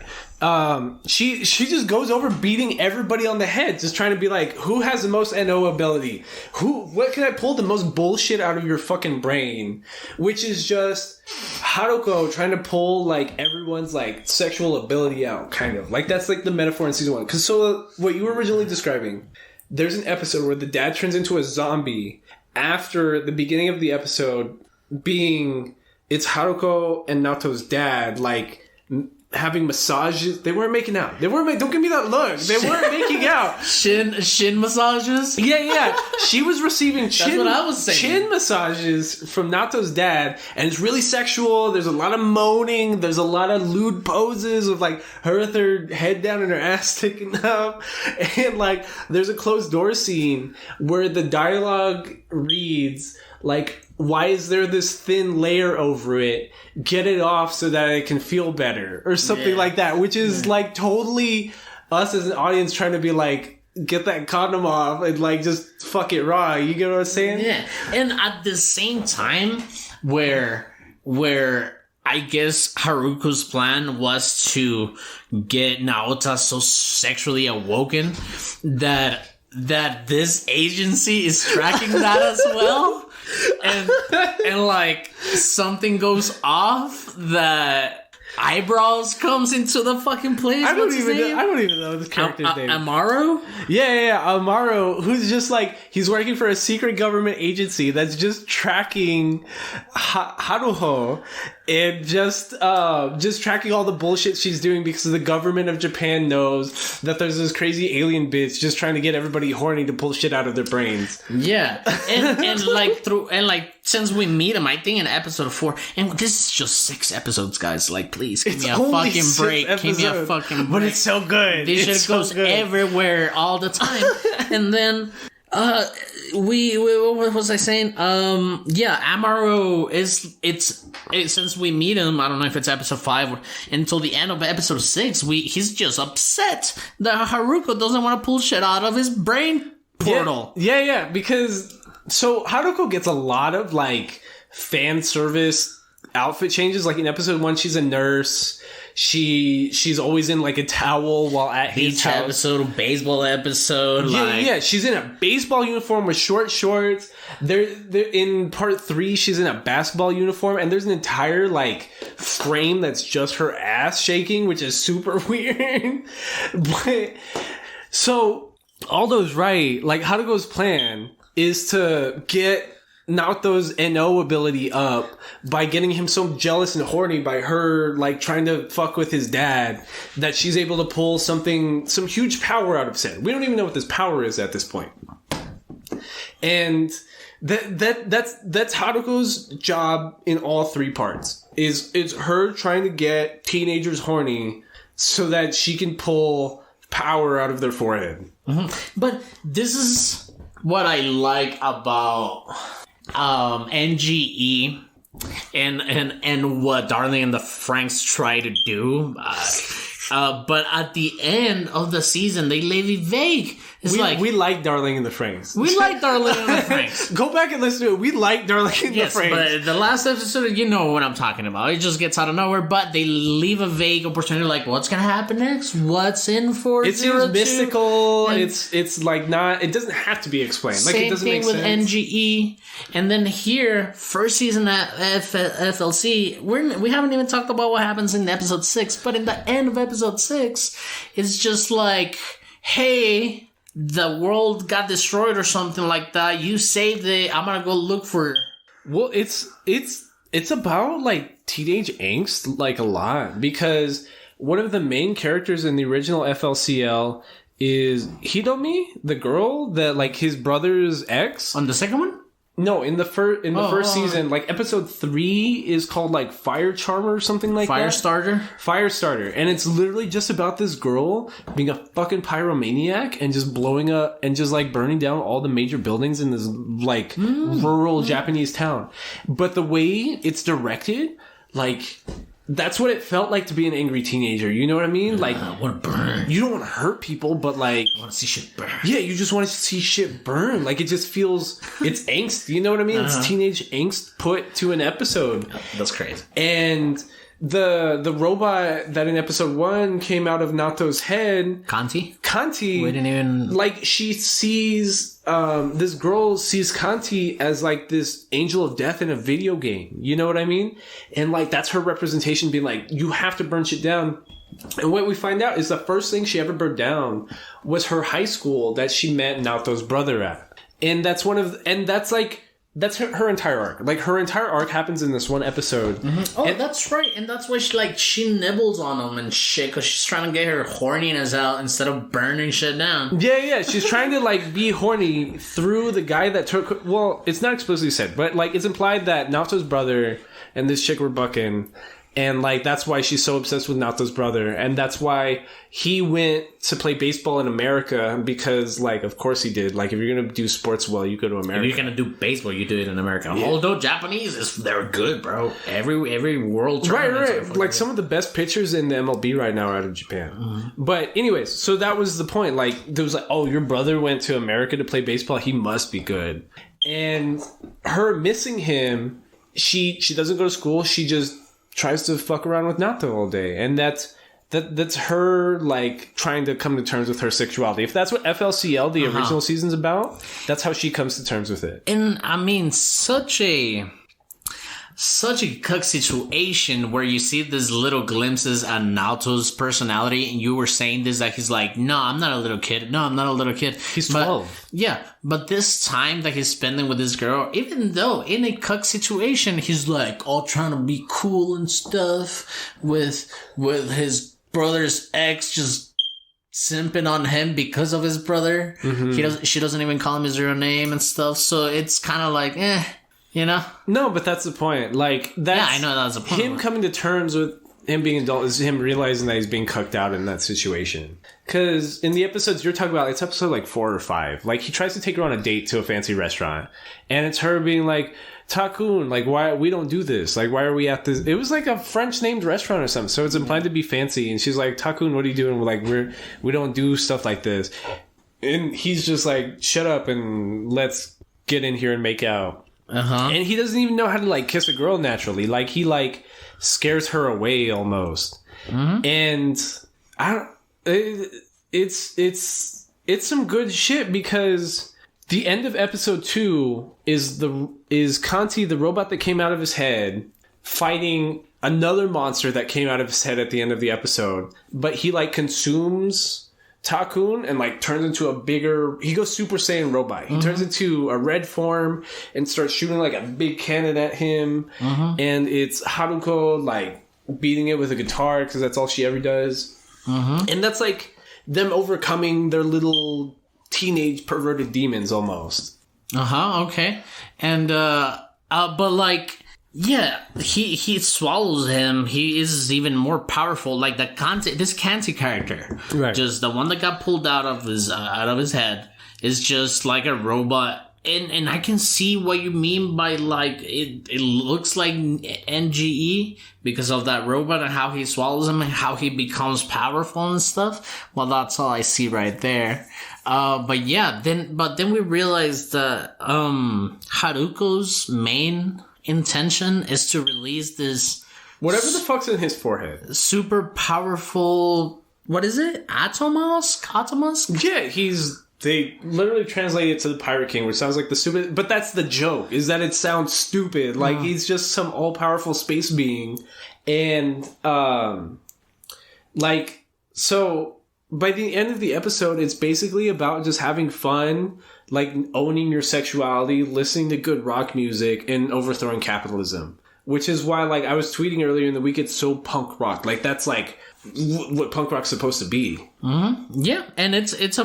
She just goes over beating everybody on the head, just trying to be like, who has the most NO ability? What can I pull the most bullshit out of your fucking brain? Which is just Haruko trying to pull like everyone's like sexual ability out, kind of. Like that's like the metaphor in season 1. Because so what you were originally describing, there's an episode where the dad turns into a zombie after the beginning of the episode being... It's Haruko and Naoto's dad, like, having massages. They weren't making out. Don't give me that look. They weren't making out. Shin massages? Yeah. She was receiving chin massages from Nato's dad, and it's really sexual. There's a lot of moaning. There's a lot of lewd poses of like her with her head down and her ass sticking up. And like there's a closed door scene where the dialogue reads like, why is there this thin layer over it? Get it off so that it can feel better. Or something like that. Which is like totally us as an audience trying to be like, get that condom off and like just fuck it raw. You get what I'm saying? Yeah. And at the same time where I guess Haruko's plan was to get Naota so sexually awoken that this agency is tracking that as well. And like something goes off, that eyebrows comes into the fucking place. I don't even know this character's name. Amaro? Yeah, Amaro, who's just like, he's working for a secret government agency that's just tracking Haruho and just tracking all the bullshit she's doing because the government of Japan knows that there's this crazy alien bitch just trying to get everybody horny to pull shit out of their brains. Yeah. And since we meet him, I think in episode 4, and this is just 6 episodes, guys. Like, please give me a fucking break. Give me a fucking break. But it's so good. This shit goes everywhere all the time. And then what was I saying? Amaro it's since we meet him, I don't know if it's episode 5 or until the end of episode 6, he's just upset that Haruko doesn't want to pull shit out of his brain portal. Yeah, because so Haruko gets a lot of like fan service outfit changes. Like in episode 1, she's a nurse. She's always in like a towel while at his house. Episode, baseball episode. Yeah, she's in a baseball uniform with short shorts. They're in part 3, she's in a basketball uniform, and there's an entire like frame that's just her ass shaking, which is super weird. But so Aldo's right. Like Haruko's plan is to get Naoto's NO ability up by getting him so jealous and horny by her like trying to fuck with his dad that she's able to pull some huge power out of Sen. We don't even know what this power is at this point. And that's Haruko's job in all 3 parts. It's her trying to get teenagers horny so that she can pull power out of their forehead. Mm-hmm. But this is what I like about NGE and what Darling and the Franxx try to do. But at the end of the season, they leave it vague. We like Darling and the Franxx. We like Darling and the Franxx. Go back and listen to it. We like Darling and the Franxx. But the last episode, you know what I'm talking about. It just gets out of nowhere, but they leave a vague opportunity, like, what's going to happen next? What's in for it seems mystical. It's like not, it doesn't have to be explained. Like, it doesn't make sense. Same thing with NGE. And then here, first season at FLC, we haven't even talked about what happens in episode 6, but in the end of episode 6, it's just like, hey, the world got destroyed or something like that. You saved it. I'm gonna go look for it. Well, it's about like teenage angst, like a lot, because one of the main characters in the original FLCL is Hidomi, the girl that like his brother's ex. On the second one? No, in the first season, like episode 3 is called like Fire Charmer or something like Firestarter? Firestarter. And it's literally just about this girl being a fucking pyromaniac and just blowing up and just like burning down all the major buildings in this like rural Japanese town. But the way it's directed, like, that's what it felt like to be an angry teenager. You know what I mean? Like, I want to burn. You don't want to hurt people, but like, I want to see shit burn. Yeah, you just want to see shit burn. Like, it just feels, it's angst. You know what I mean? It's teenage angst put to an episode. That's crazy. And the robot that in episode 1 came out of Nato's head, Kanti, we didn't even like, she sees this girl sees Kanti as like this angel of death in a video game. You know what I mean? And like, that's her representation, being like, you have to burn shit down. And what we find out is the first thing she ever burned down was her high school that she met Naoto's brother at. And that's that's like That's her entire arc. Like, her entire arc happens in this one episode. Mm-hmm. Oh, and that's right. And that's why she nibbles on him and shit, because she's trying to get her horniness out instead of burning shit down. Yeah. She's trying to, like, be horny through the guy that took... Well, it's not explicitly said, but, like, it's implied that Naoto's brother and this chick were bucking. And, like, that's why she's so obsessed with Naoto's brother. And that's why he went to play baseball in America, because, like, of course he did. Like, if you're going to do sports well, you go to America. If you're going to do baseball, you do it in America. Yeah. Although Japanese, they're good, bro. Every world tournament. Right. Like, some of the best pitchers in the MLB right now are out of Japan. Mm-hmm. But anyways, so that was the point. Like, there was like, oh, your brother went to America to play baseball. He must be good. And her missing him, she doesn't go to school. She just tries to fuck around with Naoto all day. And that's her, like, trying to come to terms with her sexuality. If that's what FLCL, the original season's about, that's how she comes to terms with it. And, I mean, such a cuck situation where you see these little glimpses at Naoto's personality, and you were saying this, that he's like, no, I'm not a little kid. No, I'm not a little kid. He's 12. Yeah, but this time that he's spending with this girl, even though in a cuck situation, he's like all trying to be cool and stuff with his brother's ex just simping on him because of his brother. Mm-hmm. She doesn't even call him his real name and stuff. So it's kind of like, you know? No, but that's the point. Like, that's... Yeah, I know that's the point. Him coming to terms with him being adult is him realizing that he's being cucked out in that situation. Because in the episodes you're talking about, it's episode like 4 or 5. Like, he tries to take her on a date to a fancy restaurant. And it's her being like, Takun, like, why we don't do this? Like, why are we at this? It was like a French named restaurant or something. So it's implied to be fancy. And she's like, Takun, what are you doing? We're like, we don't do stuff like this. And he's just like, shut up and let's get in here and make out. And he doesn't even know how to, like, kiss a girl naturally. Like, he, like, scares her away almost. Mm-hmm. And it's some good shit, because the end of episode 2 is Kanti, the robot that came out of his head, fighting another monster that came out of his head at the end of the episode. But he, like, consumes Takun and, like, turns into a bigger... He goes Super Saiyan robot. He turns into a red form and starts shooting, like, a big cannon at him. And it's Haruko, like, beating it with a guitar, because that's all she ever does. And that's, like, them overcoming their little teenage perverted demons, almost. Okay. And, but, like... Yeah, he swallows him. He is even more powerful. Like this Kanti character, right? Just the one that got pulled out of his head is just like a robot. And I can see what you mean by, like, it looks like NGE because of that robot and how he swallows him and how he becomes powerful and stuff. Well, that's all I see right there. But then we realized that Haruko's main intention is to release this whatever the fuck's in his forehead, super powerful, what is it, Atomos? Yeah, they literally translate it to the Pirate King, which sounds like the stupid, but that's the joke, is that it sounds stupid. Like, he's just some all-powerful space being. And like, so by the end of the episode, it's basically about just having fun, like, owning your sexuality, listening to good rock music, and overthrowing capitalism. Which is why, like, I was tweeting earlier in the week, it's so punk rock. Like, that's, like, what punk rock's supposed to be. Yeah, and it's a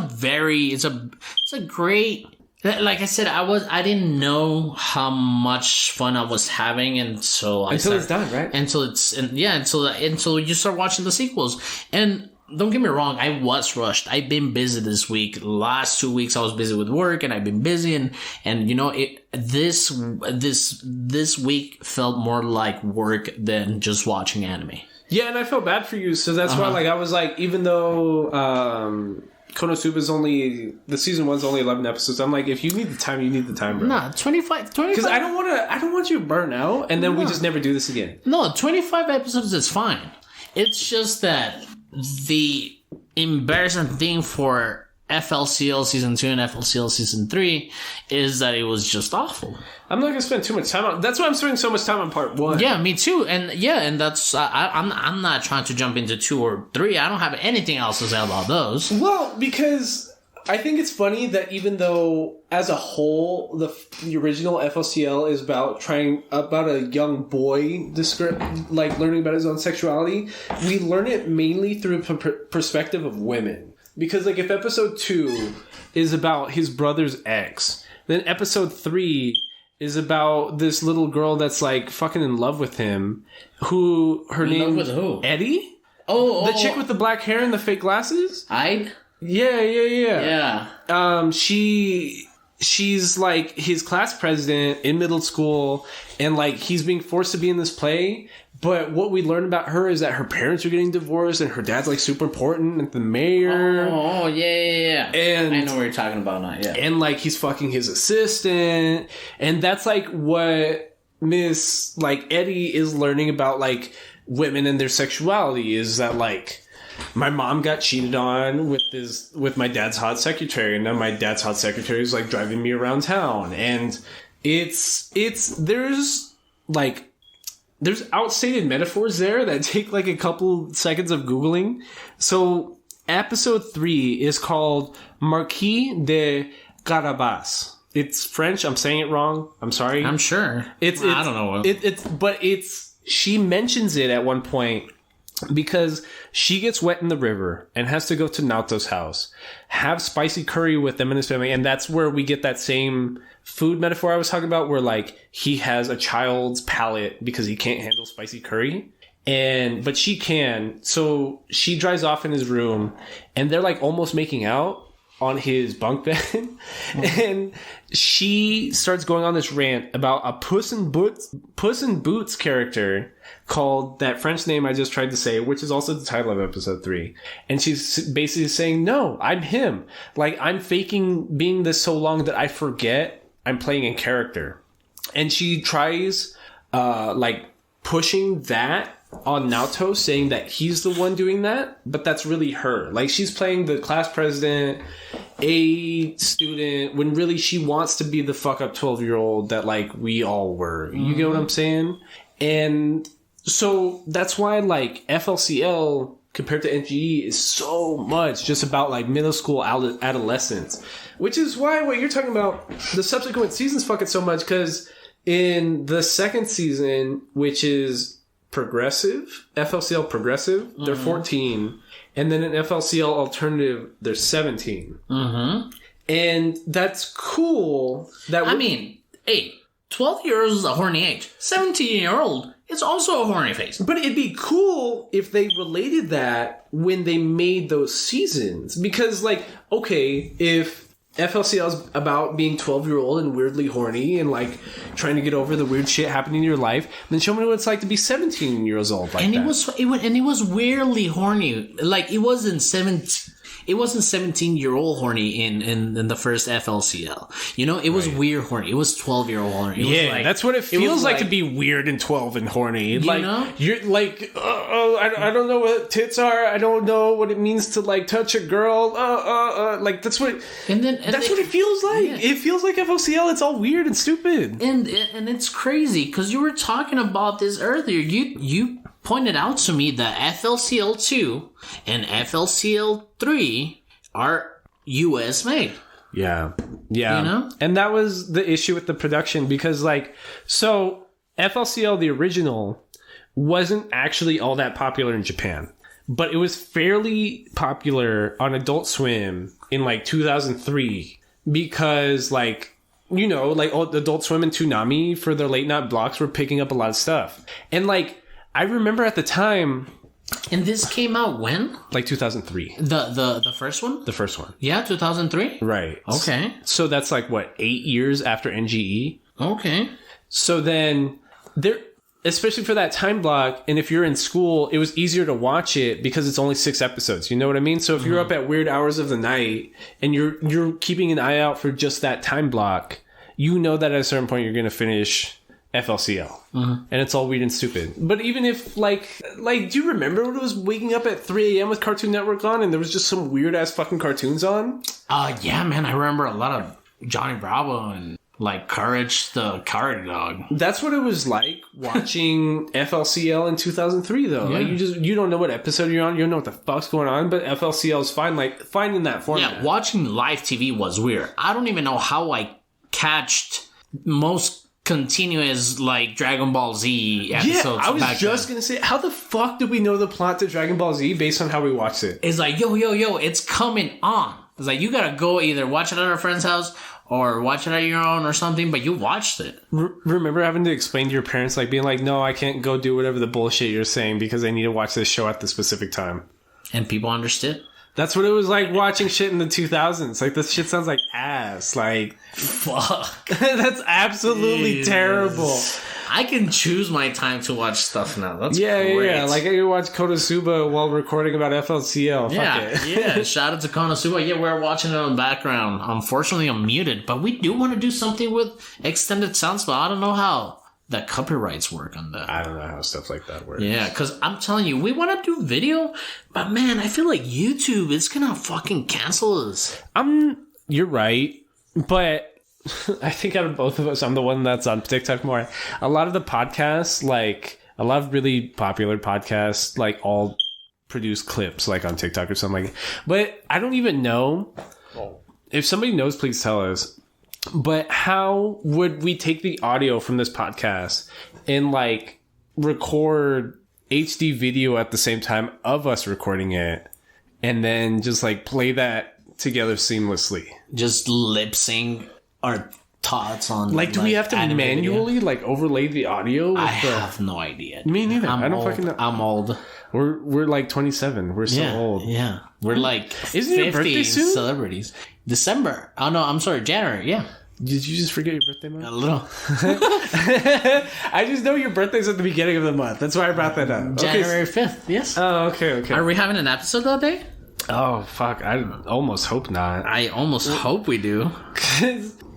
great... Like I said, I didn't know how much fun I was having until it's done, right? Until you start watching the sequels. And... don't get me wrong, I was rushed. I've been busy this week. Last 2 weeks I was busy with work, and I've been busy, and you know, this week felt more like work than just watching anime. Yeah, and I felt bad for you, so that's why, like, I was like, even though Konosuba's the season 1's only 11 episodes, I'm like, if you need the time, you need the time, bro. Nah, 25 because I don't want you to burn out, and then we just never do this again. No, 25 episodes is fine. It's just that the embarrassing thing for FLCL Season 2 and FLCL Season 3 is that it was just awful. I'm not going to spend too much time on... That's why I'm spending so much time on Part 1. Yeah, me too. And that's... I'm not trying to jump into 2 or 3. I don't have anything else to say about those. Well, because... I think it's funny that even though, as a whole, the original FLCL is about a young boy learning about his own sexuality, we learn it mainly through a perspective of women. Because, like, if episode 2 is about his brother's ex, then episode 3 is about this little girl that's, like, fucking in love with him, her name... with who? Eddie? The chick with the black hair and the fake glasses? Yeah. She's like his class president in middle school, and like he's being forced to be in this play. But what we learn about her is that her parents are getting divorced, and her dad's like super important, and the mayor. Yeah. And I know what you're talking about now. Yeah, and like he's fucking his assistant, and that's like what Miss like Eddie is learning about like women and their sexuality is that like. My mom got cheated on with my dad's hot secretary, and now my dad's hot secretary is like driving me around town, and there's outstated metaphors there that take like a couple seconds of Googling. So episode 3 is called Marquis de Carabas. It's French. I'm saying it wrong. I'm sorry. I'm sure. I don't know. She mentions it at one point. Because she gets wet in the river and has to go to Naoto's house, have spicy curry with them and his family. And that's where we get that same food metaphor I was talking about where like he has a child's palate because he can't handle spicy curry. But she can. So she drives off in his room and they're like almost making out on his bunk bed. And she starts going on this rant about a Puss in Boots character called that French name I just tried to say, which is also the title of episode 3. And she's basically saying, no, I'm him. Like, I'm faking being this so long that I forget I'm playing a character. And she tries, pushing that on Naoto, saying that he's the one doing that, but that's really her. Like, she's playing the class president, a student, when really she wants to be the fuck up 12-year-old that, like, we all were. You get what I'm saying? And so that's why, like, FLCL compared to NGE is so much just about, like, middle school adolescence. Which is why what you're talking about, the subsequent seasons fuck it so much, because in the second season, which is progressive, FLCL progressive, they're 14. And then in FLCL alternative, they're 17. And that's cool. I mean, hey, 12 years is a horny age. 17-year-old is also a horny face. But it'd be cool if they related that when they made those seasons. Because, like, okay, if FLCL is about being 12-year-old and weirdly horny and, like, trying to get over the weird shit happening in your life, then show me what it's like to be 17 years old like and that. It was weirdly horny. Like, it wasn't 17-year-old horny in the first FLCL. You know, it was weird horny. It was 12-year-old horny. That's what it feels like to be weird and 12 and horny. You know? You're like, I don't know what tits are. I don't know what it means to like touch a girl. Like that's what. That's what it feels like. Yeah. It feels like FLCL. It's all weird and stupid. And it's crazy because you were talking about this earlier. You pointed out to me that FLCL 2 and FLCL 3 are US made. Yeah. You know? And that was the issue with the production because, like, so FLCL, the original, wasn't actually all that popular in Japan. But it was fairly popular on Adult Swim in, like, 2003 because, like, you know, like, Adult Swim and Toonami for their late night blocks were picking up a lot of stuff. And, like, I remember at the time... And this came out when? Like 2003. The first one? The first one. Yeah, 2003? Right. Okay. So that's like, what, 8 years after NGE? Okay. So then, there, especially for that time block, and if you're in school, it was easier to watch it because it's only 6 episodes. You know what I mean? So if you're up at weird hours of the night, and you're keeping an eye out for just that time block, you know that at a certain point you're going to finish... FLCL. And it's all weird and stupid. But even if, like, do you remember when it was waking up at 3 a.m. with Cartoon Network on and there was just some weird-ass fucking cartoons on? Yeah, man. I remember a lot of Johnny Bravo and Like Courage the Cowardly Dog. That's what it was like watching FLCL in 2003, though. Yeah. Like you don't know what episode you're on. You don't know what the fuck's going on, but FLCL is fine. Like finding that format. Yeah, watching live TV was weird. I don't even know how I catched most continuous like Dragon Ball Z episodes. Yeah, I was just gonna say, how the fuck did we know the plot to Dragon Ball Z based on how we watched it? It's like, yo, it's coming on. It's like, you gotta go either watch it at a friend's house or watch it at your own or something, but you watched it. Remember having to explain to your parents, like being like, no, I can't go do whatever the bullshit you're saying because I need to watch this show at the specific time. And people understood. That's what it was like watching shit in the 2000s. Like, this shit sounds like ass. Like, fuck. That's absolutely terrible. I can choose my time to watch stuff now. That's great. Yeah. Like, I can watch Konosuba while recording about FLCL. Fuck it. Yeah. Shout out to Konosuba. Yeah, we're watching it on the background. Unfortunately, I'm muted, but we do want to do something with extended sounds, but I don't know how the copyrights work on that. I don't know how stuff like that works. Yeah, because I'm telling you, we want to do video, but man, I feel like YouTube is going to fucking cancel us. You're right, but I think out of both of us, I'm the one that's on TikTok more. A lot of the podcasts, like a lot of really popular podcasts, like all produce clips like on TikTok or something like that. But I don't even know. If somebody knows, please tell us. But how would we take the audio from this podcast and like record HD video at the same time of us recording it and then just like play that together seamlessly? Just lip sync our thoughts on like, do we have to manually video? Like overlay the audio? I have no idea. Me neither. I don't fucking know. I'm old. We're like 27. We're so old. Yeah. We're like Isn't 50 your birthday soon? Celebrities. December. Oh no, I'm sorry, January. Yeah. Did you just forget your birthday month? A little. I just know your birthday's at the beginning of the month. That's why I brought that up. January 5th, yes. Oh, okay. Are we having an episode that day? Oh, fuck. I almost hope not. I almost hope we do.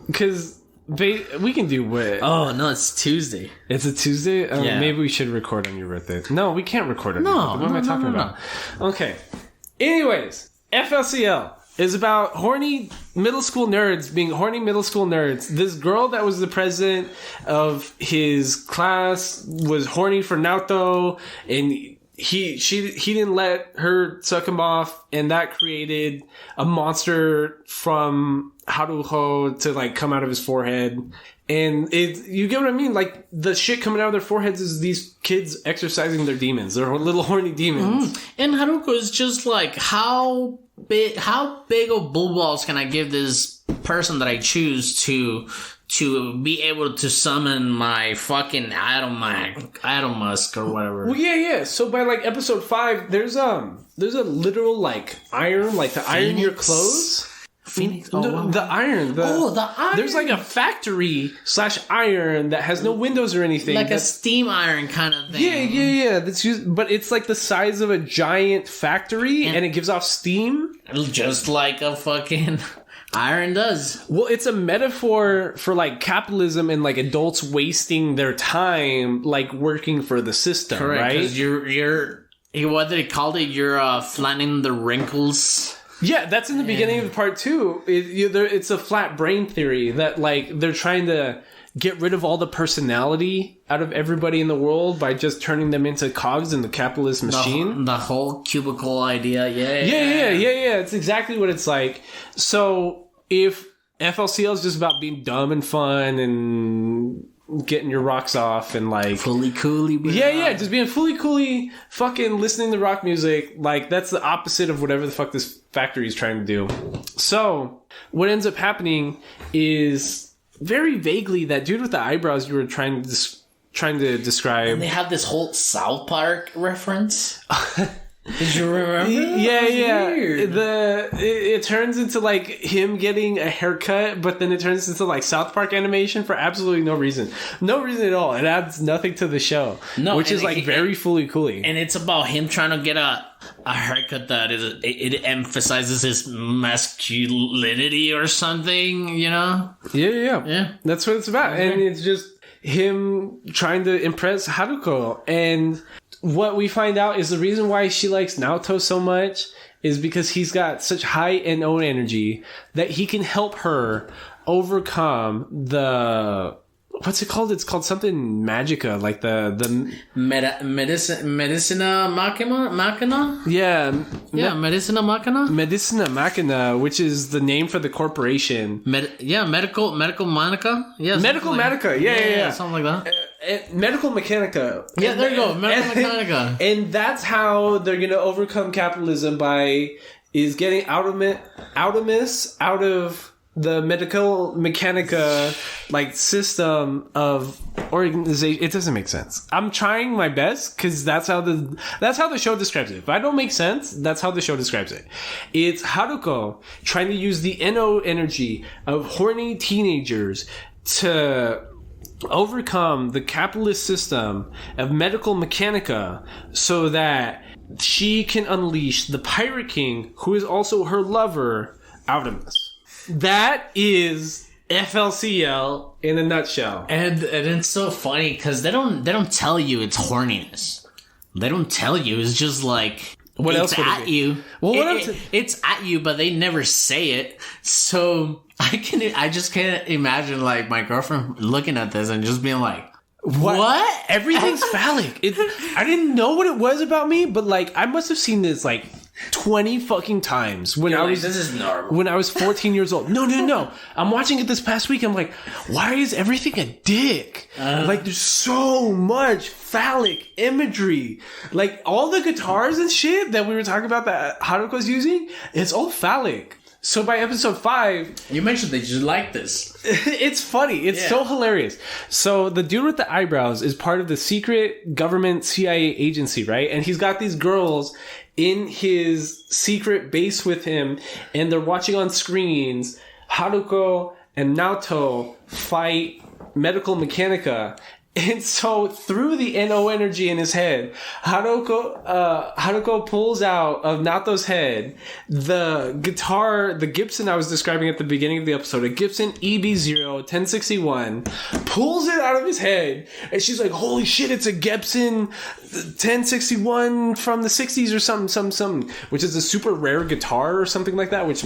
Because we can do what? Oh, no, it's Tuesday. It's a Tuesday? Yeah. Maybe we should record on your birthday. No, we can't record on your birthday. What am I talking about? Okay. Anyways, FLCL is about horny middle school nerds being horny middle school nerds. This girl that was the president of his class was horny for Naruto, and he didn't let her suck him off, and that created a monster from Haruho to like come out of his forehead. And you get what I mean? Like, the shit coming out of their foreheads is these kids exercising their demons. They're little horny demons. And Haruko is just like, how big of bull balls can I give this person that I choose to be able to summon my fucking Atom Musk or whatever? Well, yeah. So by like episode 5, there's a literal like iron, like to iron your clothes. Phoenix? The iron. The iron. There's like a factory /iron that has no windows or anything. Like a steam iron kind of thing. Yeah. That's but it's like the size of a giant factory, and it gives off steam. Just like a fucking iron does. Well, it's a metaphor for like capitalism and like adults wasting their time like working for the system. Correct, right? Because you're what they called it? You're flattening the wrinkles. Yeah, that's in the beginning of part 2. It's a flat brain theory that like they're trying to get rid of all the personality out of everybody in the world by just turning them into cogs in the capitalist machine. The whole cubicle idea, yeah. It's exactly what it's like. So if FLCL is just about being dumb and fun and getting your rocks off and like fully coolly, bro. Yeah, just being fully coolly, fucking listening to rock music, like that's the opposite of whatever the fuck this factory is trying to do. So what ends up happening is very vaguely that dude with the eyebrows you were trying to describe. And they have this whole South Park reference. Did you remember? Yeah. Weird. It turns into like him getting a haircut, but then it turns into like South Park animation for absolutely no reason. No reason at all. It adds nothing to the show. No, which is like very fully cooly. And it's about him trying to get a haircut that it emphasizes his masculinity or something, you know? Yeah. That's what it's about. Okay. And it's just him trying to impress Haruko. And what we find out is the reason why she likes Naoto so much is because he's got such high and own energy that he can help her overcome the... What's it called? It's called something magica, like the Medicina Machina? Yeah. Medicina Machina? Medicina Machina, which is the name for the corporation. Medical Manica? Yeah. Medical Manica. Yeah. Something like that. Medical Mechanica. Yeah, there you go. Medical Mechanica. And that's how they're going to overcome capitalism is getting out of the medical mechanica like system of organization. It doesn't make sense. I'm trying my best because that's how the show describes it. If I don't make sense, that's how the show describes it. It's Haruko trying to use the NO energy of horny teenagers to overcome the capitalist system of medical mechanica so that she can unleash the Pirate King, who is also her lover, Artemis. That is FLCL in a nutshell. And it's so funny because they don't tell you it's horniness. They don't tell you. It's just like what else would at it be? You. Well, it's at you, but they never say it. So I just can't imagine like my girlfriend looking at this and just being like, what? Everything's phallic. I didn't know what it was about me, but like I must have seen this like 20 fucking times when this is normal. When I was 14 years old. No. I'm watching it this past week. I'm like, why is everything a dick? Like there's so much phallic imagery. Like all the guitars and shit that we were talking about that Haruko's using, it's all phallic. So by episode 5... You mentioned that you like this. It's funny. It's so hilarious. So the dude with the eyebrows is part of the secret government CIA agency, right? And he's got these girls in his secret base with him, and they're watching on screens Haruko and Naoto fight Medical Mechanica. And so through the NO energy in his head, Haruko pulls out of Naoto's head the guitar, the Gibson I was describing at the beginning of the episode, a Gibson EB0 1061, pulls it out of his head, and she's like, holy shit, it's a Gibson 1061 from the 60s or something, which is a super rare guitar or something like that, which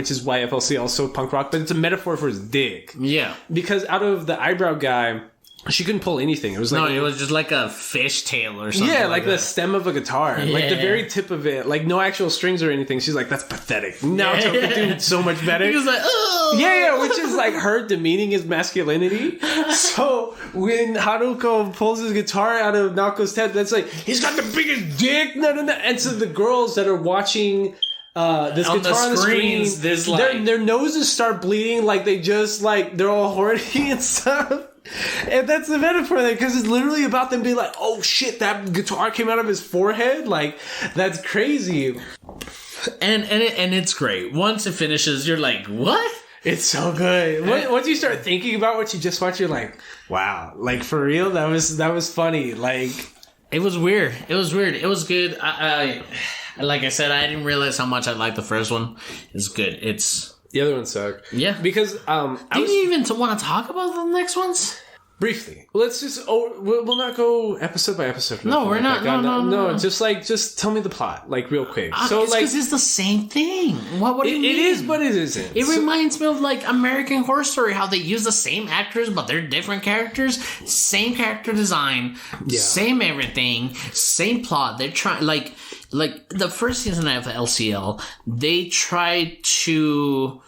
is why FLCL is so punk rock, but it's a metaphor for his dick. Yeah. Because out of the eyebrow guy, she couldn't pull anything. It was like it was just like a fishtail or something. Yeah, like the stem of a guitar, like the very tip of it, like no actual strings or anything. She's like, that's pathetic. Naoto could do so much better. He was like, oh, yeah, which is like her demeaning his masculinity. So when Haruko pulls his guitar out of Naoto's head, that's like he's got the biggest dick. No. And so the girls that are watching this on guitar on the screen, this like their noses start bleeding, like they just like they're all horny and stuff. And that's the metaphor there, because it's literally about them being like, oh shit, that guitar came out of his forehead? Like, that's crazy. And it's great. Once it finishes, you're like, what? It's so good. Once you start thinking about what you just watched, you're like, wow. Like, for real? That was funny. Like, it was weird. It was good. I like I said, I didn't realize how much I liked the first one. It's good. The other one sucked. Yeah. Because, do you even want to talk about the next ones? Briefly. Let's just, we'll not go episode by episode. No, we're not. No. Just tell me the plot, like, real quick. So, because it's the same thing. What do you mean? It is, but it isn't. It reminds me of, like, American Horror Story, how they use the same actors, but they're different characters. Same character design. Yeah. Same everything. Same plot. They're trying, like the first season of LCL, they tried to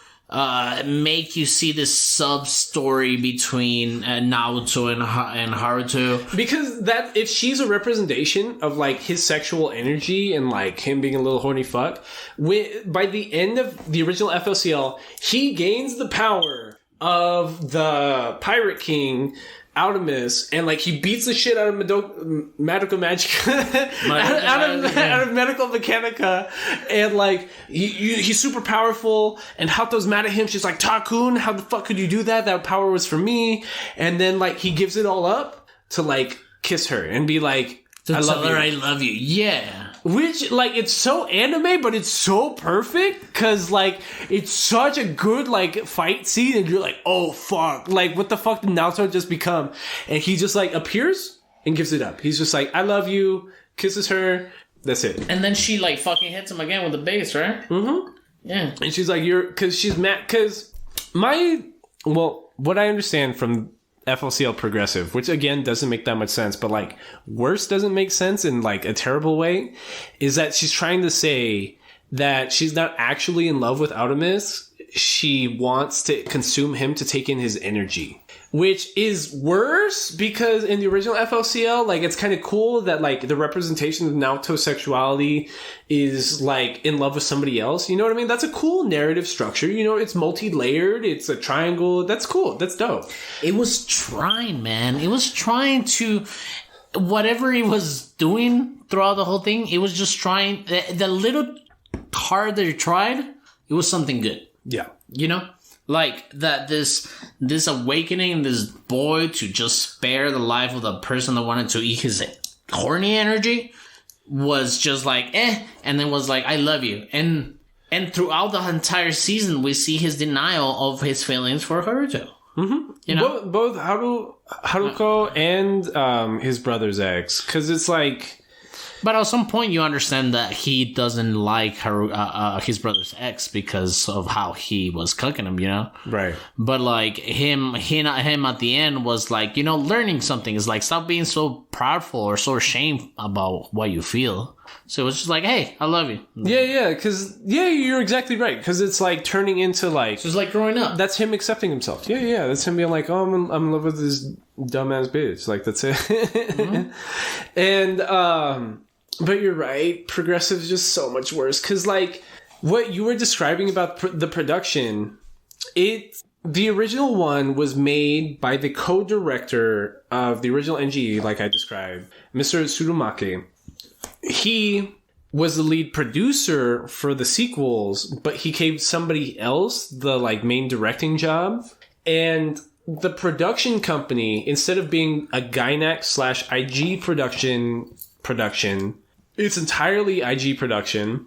make you see this sub story between Naoto and Haruto, because that if she's a representation of like his sexual energy and like him being a little horny fuck, by the end of the original FLCL, he gains the power of the Pirate King Artemis, and like he beats the shit out of Medical Magica, out of Medical Mechanica, and like he's super powerful. And Hato's mad at him. She's like, Takun, how the fuck could you do that? That power was for me. And then like he gives it all up to like kiss her and be like, I love you. Yeah. Which, like, it's so anime, but it's so perfect, because, like, it's such a good, like, fight scene, and you're like, oh, fuck. Like, what the fuck did Naoto just become? And he just, like, appears and gives it up. He's just like, I love you, kisses her, that's it. And then she, like, fucking hits him again with the bass, right? Mm-hmm. Yeah. And she's like, because she's mad, because my Well, what I understand from FLCL progressive, which again doesn't make that much sense, but like worse doesn't make sense in like a terrible way, is that she's trying to say that she's not actually in love with Artemis. She wants to consume him to take in his energy, which is worse because in the original FLCL, like, it's kind of cool that like the representation of Naoto's sexuality is like in love with somebody else. You know what I mean? That's a cool narrative structure. You know, it's multi-layered. It's a triangle. That's cool. That's dope. It was trying, man. It was trying to, whatever he was doing throughout the whole thing, it was just trying. The little hard that he tried, it was something good. Yeah. You know? Like that this awakening, this boy to just spare the life of the person that wanted to eat his horny energy was just like, and then was like, I love you. And throughout the entire season, we see his denial of his feelings for Haruto. Mm-hmm. You know? Both Haruko and his brother's ex. Because it's like... But at some point, you understand that he doesn't like his brother's ex because of how he was cooking him, you know? Right. But like him at the end was like, you know, learning something. It's like, stop being so proudful or so ashamed about what you feel. So it was just like, hey, I love you. Yeah, because you're exactly right. Because it's like turning into like, so it's like growing up. That's him accepting himself. Yeah, that's him being like, oh, I'm in love with this dumbass bitch. Like, that's it. Mm-hmm. And but you're right. Progressive is just so much worse. Because like what you were describing about the production, the original one was made by the co-director of the original NGE, like I described, Mr. Tsurumake. He was the lead producer for the sequels, but he gave somebody else the like main directing job. And the production company, instead of being a Gainax/IG production, it's entirely IG production,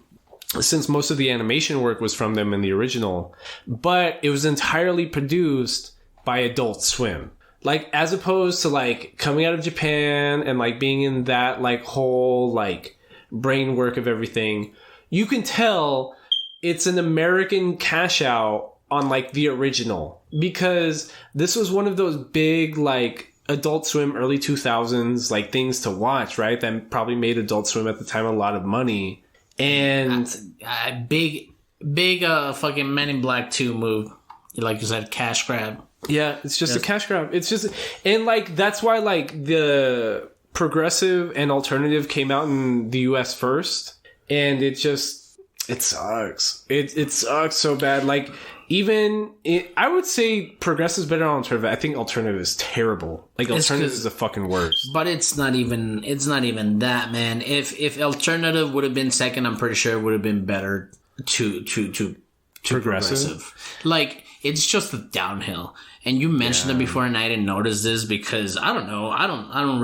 since most of the animation work was from them in the original. But it was entirely produced by Adult Swim. Like, as opposed to like coming out of Japan and like being in that like whole like brain work of everything, you can tell it's an American cash out on like the original, because this was one of those big like Adult Swim early 2000s like things to watch, right? That probably made Adult Swim at the time a lot of money. And big fucking Men in Black 2 move, like you said, cash grab. Yeah, it's just a cash grab. It's just, and like that's why like the progressive and alternative came out in the US first, and it sucks. It sucks so bad. Like, I would say progressive is better than alternative. I think alternative is terrible. Like, alternative is the fucking worst. But it's not even that, man. If alternative would have been second, I'm pretty sure it would have been better to progressive. Like, it's just a downhill. And you mentioned it before, and I didn't notice this because I don't know. I didn't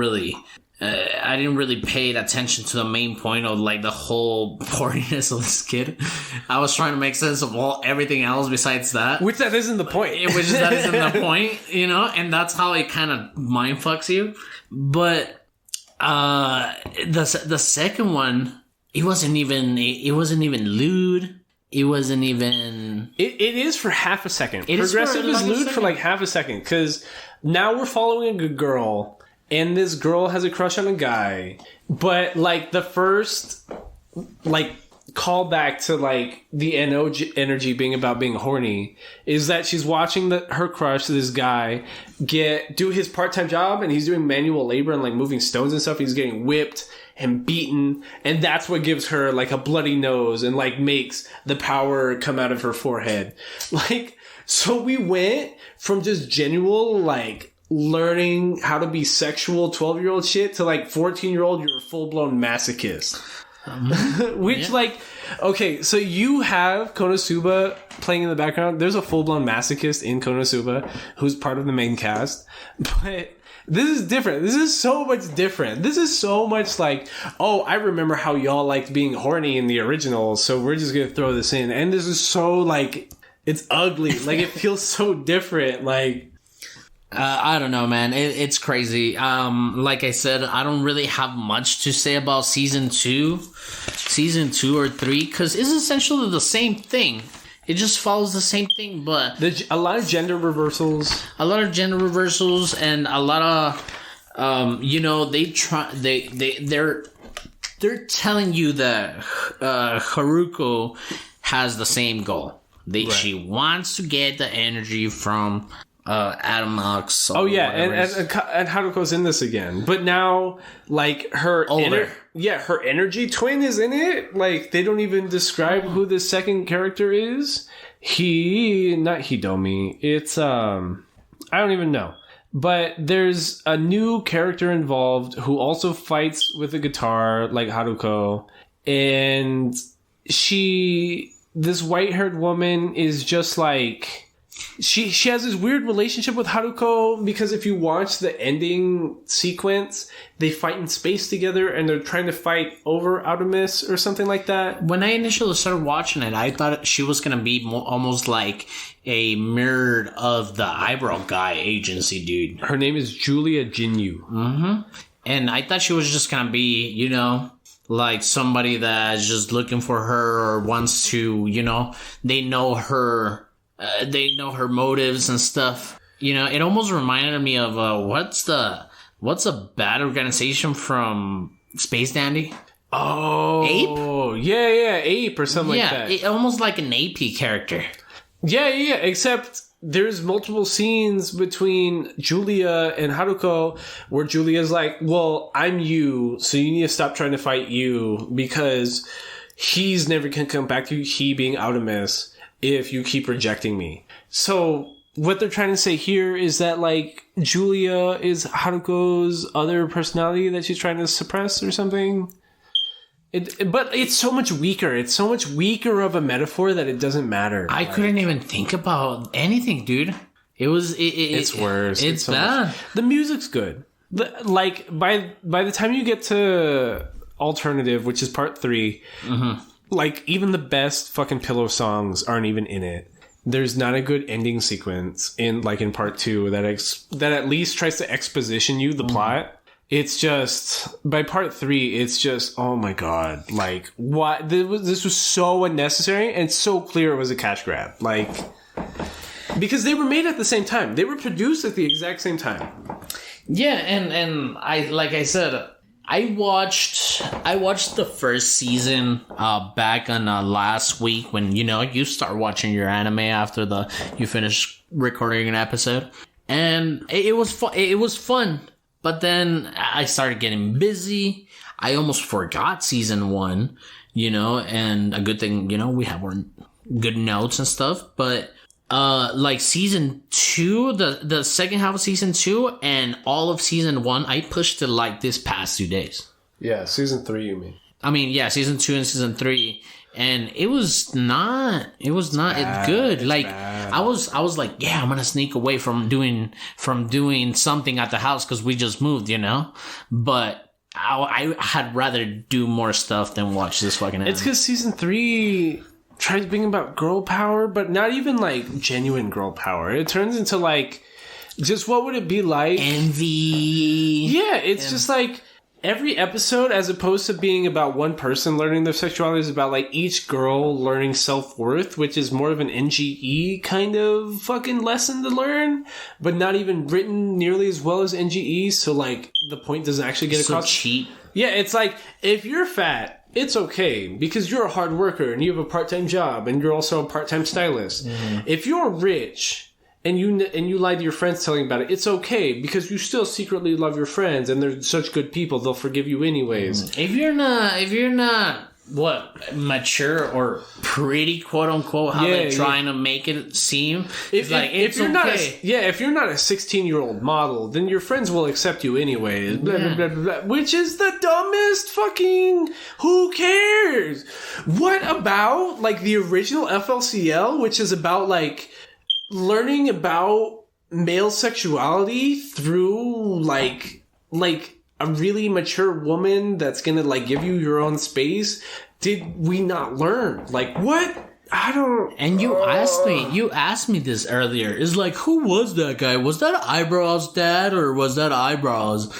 really pay attention to the main point of like the whole boringness of this kid. I was trying to make sense of everything else besides that. Which that isn't the point. That isn't the point, you know? And that's how it kind of mind fucks you. But the second one, it wasn't even lewd. It wasn't even... It is for half a second. Progressive is lewd for like half a second. Because now we're following a girl... And this girl has a crush on a guy. But, like, the first, like, callback to, like, the energy being about being horny is that she's watching her crush, this guy, do his part-time job, and he's doing manual labor and, like, moving stones and stuff. He's getting whipped and beaten, and that's what gives her, like, a bloody nose and, like, makes the power come out of her forehead. Like, so we went from just genuine, like... learning how to be sexual 12-year-old shit to like 14-year-old you're a full-blown masochist. Which like, okay, so you have Konosuba playing in the background. There's a full-blown masochist in Konosuba who's part of the main cast, but this is different. This is so much different. This is so much like, oh, I remember how y'all liked being horny in the original, so we're just gonna throw this in. And this is so like, it's ugly. Like, it feels so different. Like, I don't know, man. It's crazy. Like I said, I don't really have much to say about season 2 or 3, because it's essentially the same thing. It just follows the same thing, but A lot of gender reversals. and a lot of they're telling you that Haruko has the same goal. She wants to get the energy from Atomox. Oh yeah, and Haruko's in this again, but now like her her energy twin is in it. Like they don't even describe who the second character is. Not Hidomi. It's I don't even know. But there's a new character involved who also fights with a guitar like Haruko, and this white-haired woman is just like. She has this weird relationship with Haruko because if you watch the ending sequence, they fight in space together and they're trying to fight over Artemis or something like that. When I initially started watching it, I thought she was going to be almost like a mirror of the eyebrow guy agency dude. Her name is Julia Jinyu. Mm-hmm. And I thought she was just going to be, like somebody that's just looking for her or wants to, they know her motives and stuff. It almost reminded me of what's a bad organization from Space Dandy? Oh, Ape? Yeah, Ape or something like that. Almost like an AP character. Yeah. Except there's multiple scenes between Julia and Haruko where Julia's like, "Well, I'm you, so you need to stop trying to fight you because he's never gonna come back to you. He being Artemis." If you keep rejecting me. So what they're trying to say here is that like Julia is Haruko's other personality that she's trying to suppress or something. But it's so much weaker. It's so much weaker of a metaphor that it doesn't matter. I couldn't even think about anything, dude. It's worse. It's so bad. The music's good. By the time you get to Alternative, which is part 3, like, even the best fucking Pillow songs aren't even in it. There's not a good ending sequence in part 2 that at least tries to exposition you the plot. It's just, by part 3, it's just, oh my god. Like, what? This was so unnecessary and so clear it was a cash grab. Like, because they were made at the same time. They were produced at the exact same time. Yeah, and I watched the first season back on last week when you start watching your anime after you finish recording an episode, and it was fun. But then I started getting busy. I almost forgot season 1, and a good thing we have our good notes and stuff. But season 2, the second half of season 2 and all of season 1, I pushed it this past 2 days. Yeah, season 3 you mean. I mean, yeah, season 2 and season 3. And it was not good. Bad. I was like, yeah, I'm going to sneak away from doing something at the house because we just moved, But I had rather do more stuff than watch this fucking anime. It's because season 3 tries to bring about girl power, but not even genuine girl power. It turns into just what would it be like? Envy. Yeah, it's just every episode, as opposed to being about one person learning their sexuality, is about each girl learning self-worth, which is more of an NGE kind of fucking lesson to learn, but not even written nearly as well as NGE. So the point doesn't actually get across. So cheap. Yeah, it's if you're fat, it's okay because you're a hard worker and you have a part-time job and you're also a part-time stylist. If you're rich and you lie to your friends telling about it, it's okay because you still secretly love your friends and they're such good people, they'll forgive you anyways. If you're not mature or pretty, quote unquote, how they're trying to make it seem. If you're not a 16-year-old model, then your friends will accept you anyways. Blah, blah, blah, blah, blah, which is the dumbest fucking. Who cares? What about the original FLCL, which is about learning about male sexuality through a really mature woman that's gonna give you your own space? Did we not learn? What? I don't. And you asked me this earlier. It's who was that guy? Was that Eyebrows' dad or was that Eyebrows?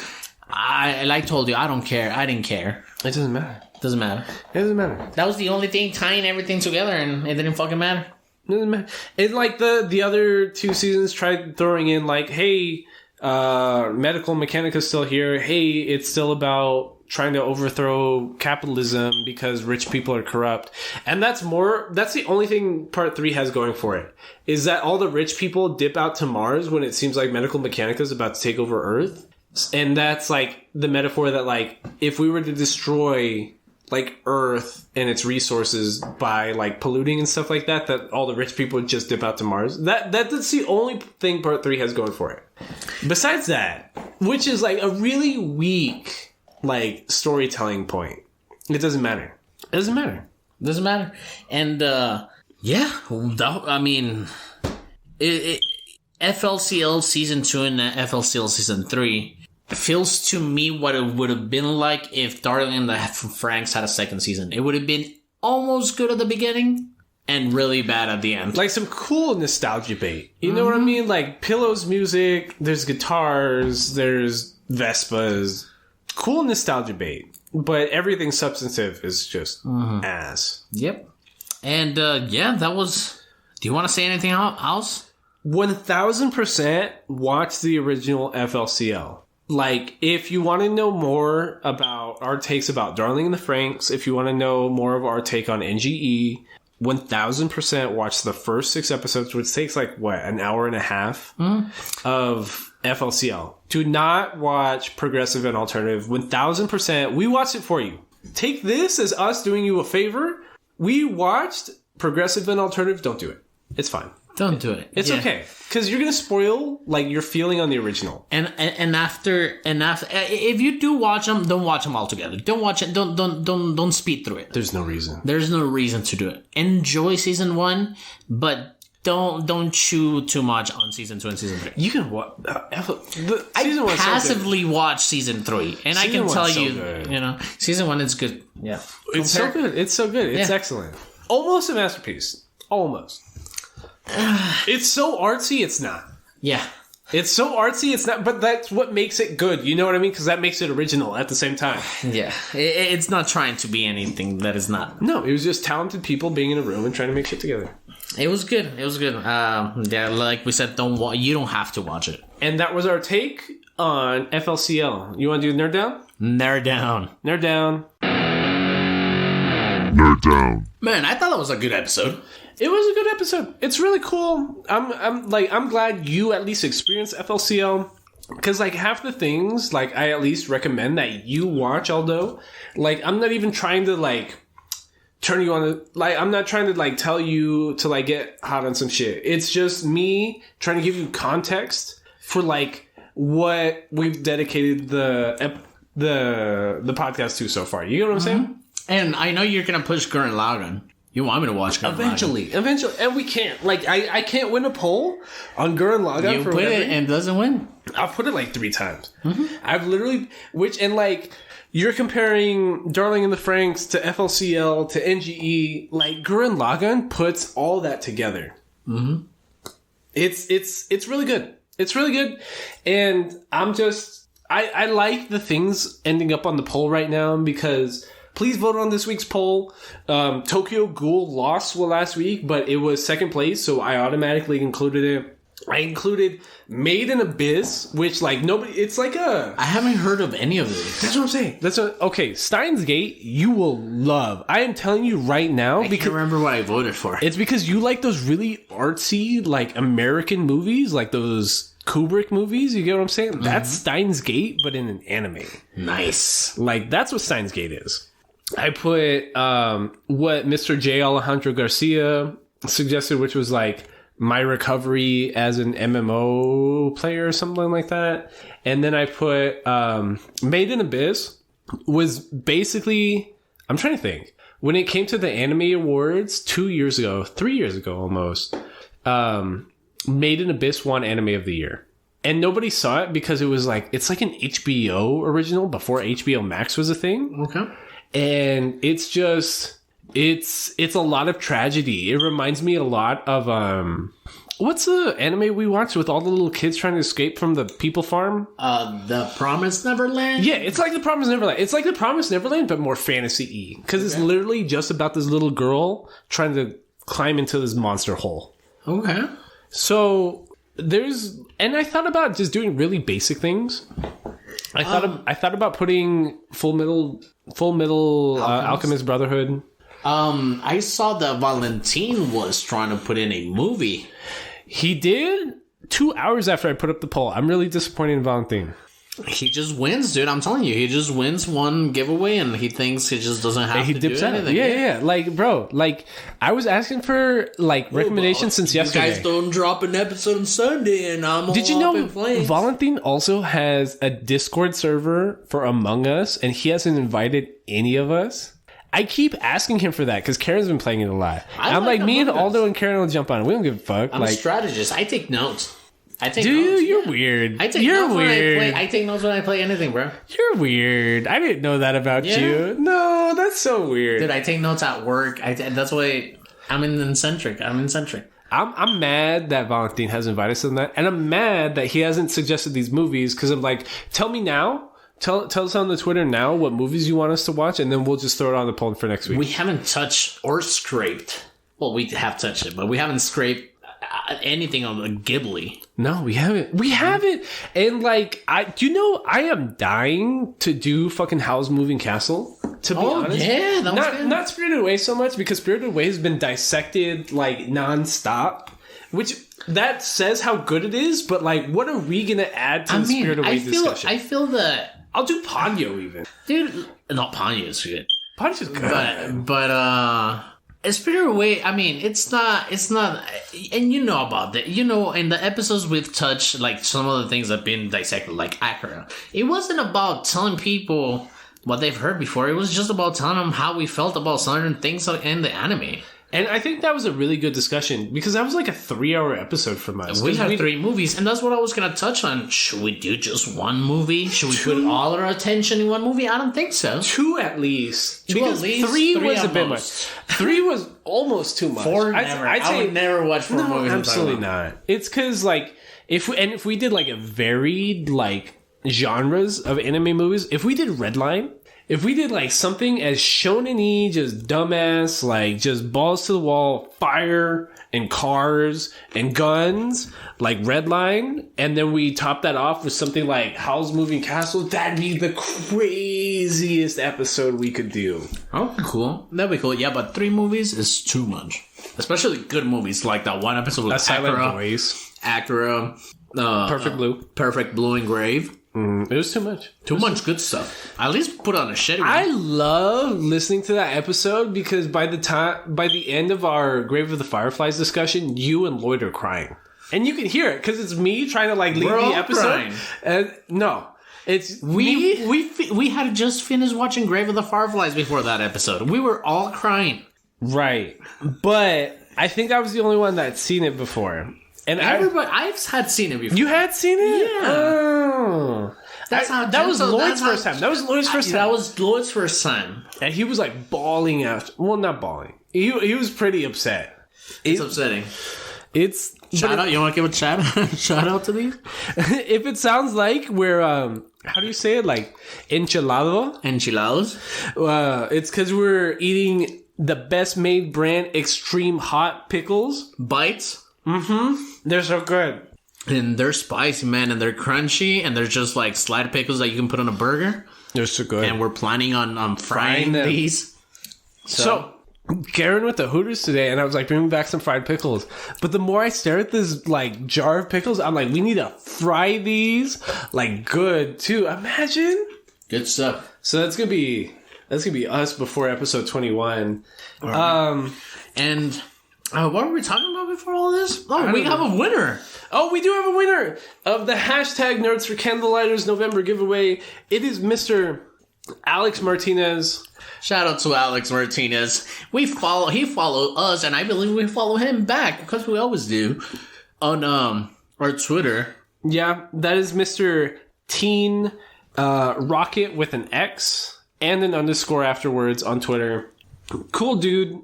I told you, I don't care. I didn't care. It doesn't matter. Doesn't matter. It doesn't matter. That was the only thing tying everything together, and it didn't fucking matter. And like the other 2 seasons tried throwing in like, hey, medical Mechanica's still here. Hey, it's still about trying to overthrow capitalism because rich people are corrupt. And that's the only thing part 3 has going for it, is that all the rich people dip out to Mars when it seems like medical Mechanica is about to take over Earth. And that's like the metaphor that like, if we were to destroy like Earth and its resources by like polluting and stuff like that, that all the rich people would just dip out to Mars. That's the only thing part 3 has going for it. Besides that, which is like a really weak like storytelling point, it doesn't matter. And I mean, FLCL season 2 and FLCL season 3 feels to me what it would have been like if Darling and the Franxx had a second season. It would have been almost good at the beginning and really bad at the end. Like some cool nostalgia bait. You know what I mean? Like Pillow's music, there's guitars, there's Vespas. Cool nostalgia bait. But everything substantive is just ass. Yep. And that was... Do you want to say anything else? 1000% watch the original FLCL. Like, if you want to know more about our takes about Darling and the Franxx, if you want to know more of our take on NGE, 1000% watch the first 6 episodes, which takes like, what, an hour and a half of FLCL. Do not watch Progressive and Alternative. 1000%. We watched it for you. Take this as us doing you a favor. We watched Progressive and Alternative. Don't do it. It's fine. Don't do it. It's okay. Because you're going to spoil like your feeling on the original. And after if you do watch them, don't watch them all together. Don't watch it. Don't speed through it. There's no reason. There's no reason to do it. Enjoy season 1, but don't chew too much on season 2 and season 3. You can watch. I passively watch season 3, and I can tell you, season 1 is good. Yeah, it's so good. It's so good. It's excellent. Almost a masterpiece. Almost. It's so artsy. It's not. Yeah. It's so artsy, it's not, but that's what makes it good. You know what I mean? Because that makes it original at the same time. Yeah. It's not trying to be anything that is not. No, it was just talented people being in a room and trying to make shit together. It was good. Like we said, you don't have to watch it. And that was our take on FLCL. You want to do Nerd Down? Nerd Down. Nerd Down. Nerd Down. Man, I thought that was a good episode. It was a good episode. It's really cool. I'm glad you at least experienced FLCL, because like half the things like I at least recommend that you watch. Although like I'm not even trying to like turn you on. I'm not trying to like tell you to like get hot on some shit. It's just me trying to give you context for like what we've dedicated the podcast to so far. You get what I'm saying? And I know you're gonna push Gurren Lagann. You want me to watch Gurren Lagann? Eventually. And we can't. Like, I can't win a poll on Gurren Lagann. You put it and it doesn't win. I've put it like 3 times. I've literally... like, you're comparing Darling and the Franxx to FLCL to NGE. Like, Gurren Lagann puts all that together. It's really good. It's really good. And I'm just... I like the things ending up on the poll right now because... Please vote on this week's poll. Tokyo Ghoul lost last week, but it was second place, so I automatically included it. I included Made in Abyss, which like nobody. It's like a. I haven't heard of any of these. That's what I'm saying. Okay. Steins Gate, you will love. I am telling you right now. I can't remember what I voted for. It's because you like those really artsy, like American movies, like those Kubrick movies. You get what I'm saying? That's Steins Gate, but in an anime. Nice. Like that's what Steins Gate is. I put what Mr. J. Alejandro Garcia suggested, which was like My Recovery as an MMO player or something like that. And then I put Made in Abyss was basically, I'm trying to think. When it came to the Anime Awards 3 years ago almost, Made in Abyss won Anime of the Year. And nobody saw it because it was like, it's like an HBO original before HBO Max was a thing. Okay. And it's just, it's a lot of tragedy. It reminds me a lot of, what's the anime we watched with all the little kids trying to escape from the people farm? The Promised Neverland? Yeah, it's like the Promised Neverland. It's like the Promised Neverland, but more fantasy-y. Because it's literally just about this little girl trying to climb into this monster hole. Okay. So and I thought about just doing really basic things. I thought about putting Full Metal Alchemist Brotherhood. I saw that Valentin was trying to put in a movie. He did 2 hours after I put up the poll. I'm really disappointed in Valentin. He just wins, dude. I'm telling you, he just wins one giveaway, and he thinks he just doesn't have to do anything. Yeah. Like, bro, like I was asking for like recommendations since yesterday. You guys don't drop an episode on Sunday, and I'm all Did you know up in flames. Valentin also has a Discord server for Among Us, and he hasn't invited any of us? I keep asking him for that because Karen's been playing it a lot. I'm like, me and Aldo and Karen will jump on. We don't give a fuck. I'm a strategist. I take notes. Do you? You're weird. You're weird. I take notes when I play anything, bro. You're weird. I didn't know that about you. No, that's so weird. Dude, I take notes at work. That's why I'm eccentric. I'm mad that Valentin hasn't invited us on that. And I'm mad that he hasn't suggested these movies because I'm like, tell me now. Tell us on the Twitter now what movies you want us to watch, and then we'll just throw it on the poll for next week. We haven't touched or scraped. Well, we have touched it, but we haven't scraped anything on the Ghibli. No, we haven't. We haven't. And like, I am dying to do fucking Howl's Moving Castle. To be honest, yeah, that was good. Not Spirited Away so much because Spirited Away has been dissected like nonstop, which that says how good it is. But like, what are we gonna add to the Spirited Away discussion? I feel that I'll do Ponyo even, dude. Not Ponyo's good. Ponyo's good, but Spirited Away, I mean, it's not, and you know about that. You know, in the episodes we've touched, like, some of the things that have been dissected, like Akira. It wasn't about telling people what they've heard before. It was just about telling them how we felt about certain things in the anime. And I think that was a really good discussion because that was like a 3-hour episode from us. We had 3 movies, and that's what I was going to touch on. Should we do just one movie? Should we put all our attention in one movie? I don't think so. 2 at least. 2 at least. 3 was a bit much. 3 was almost too much. 4 never. I would never watch 4 movies. Absolutely not. It's because like if we did like a varied like genres of anime movies, if we did Redline. If we did like something as shonen-y, just dumbass, like just balls to the wall, fire and cars and guns, like Redline, and then we top that off with something like Howl's Moving Castle, that'd be the craziest episode we could do. Oh, cool. That'd be cool. Yeah, but 3 movies is too much. Especially good movies like that one episode with Akira, Perfect Blue and Grave. It was too much. Too much good stuff. At least put on a shitty one. I love listening to that episode because by the end of our Grave of the Fireflies discussion, you and Lloyd are crying. And you can hear it because it's me trying to like lead the episode. Crying. And no. It's we had just finished watching Grave of the Fireflies before that episode. We were all crying. Right. But I think I was the only one that's seen it before. And I've had seen it before. You had seen it? Yeah. Oh. That was Lloyd's first time. That was Lloyd's first time. That was Lloyd's first time. And he was like bawling after. Well, not bawling. He was pretty upset. It's upsetting. Shout out. You want to give a shout out to these? If it sounds like we're how do you say it? Like enchilados. It's because we're eating the best made brand extreme hot pickles bites. Mm-hmm. They're so good. And they're spicy, man, and they're crunchy, and they're just like slide pickles that you can put on a burger. They're so good. And we're planning on frying these. So Karen went to Hooters today, and I was like, bring me back some fried pickles. But the more I stare at this like jar of pickles, I'm like, we need to fry these like good too. Imagine. Good stuff. So that's gonna be us before episode 21. Right. And what were we talking about before all this? Oh, we have a winner. Oh, we do have a winner of the hashtag Nerds for Candlelighters November giveaway. It is Mr. Alex Martinez. Shout out to Alex Martinez. He followed us, and I believe we follow him back because we always do on our Twitter. Yeah, that is Mr. Teen Rocket with an X and an underscore afterwards on Twitter. Cool dude.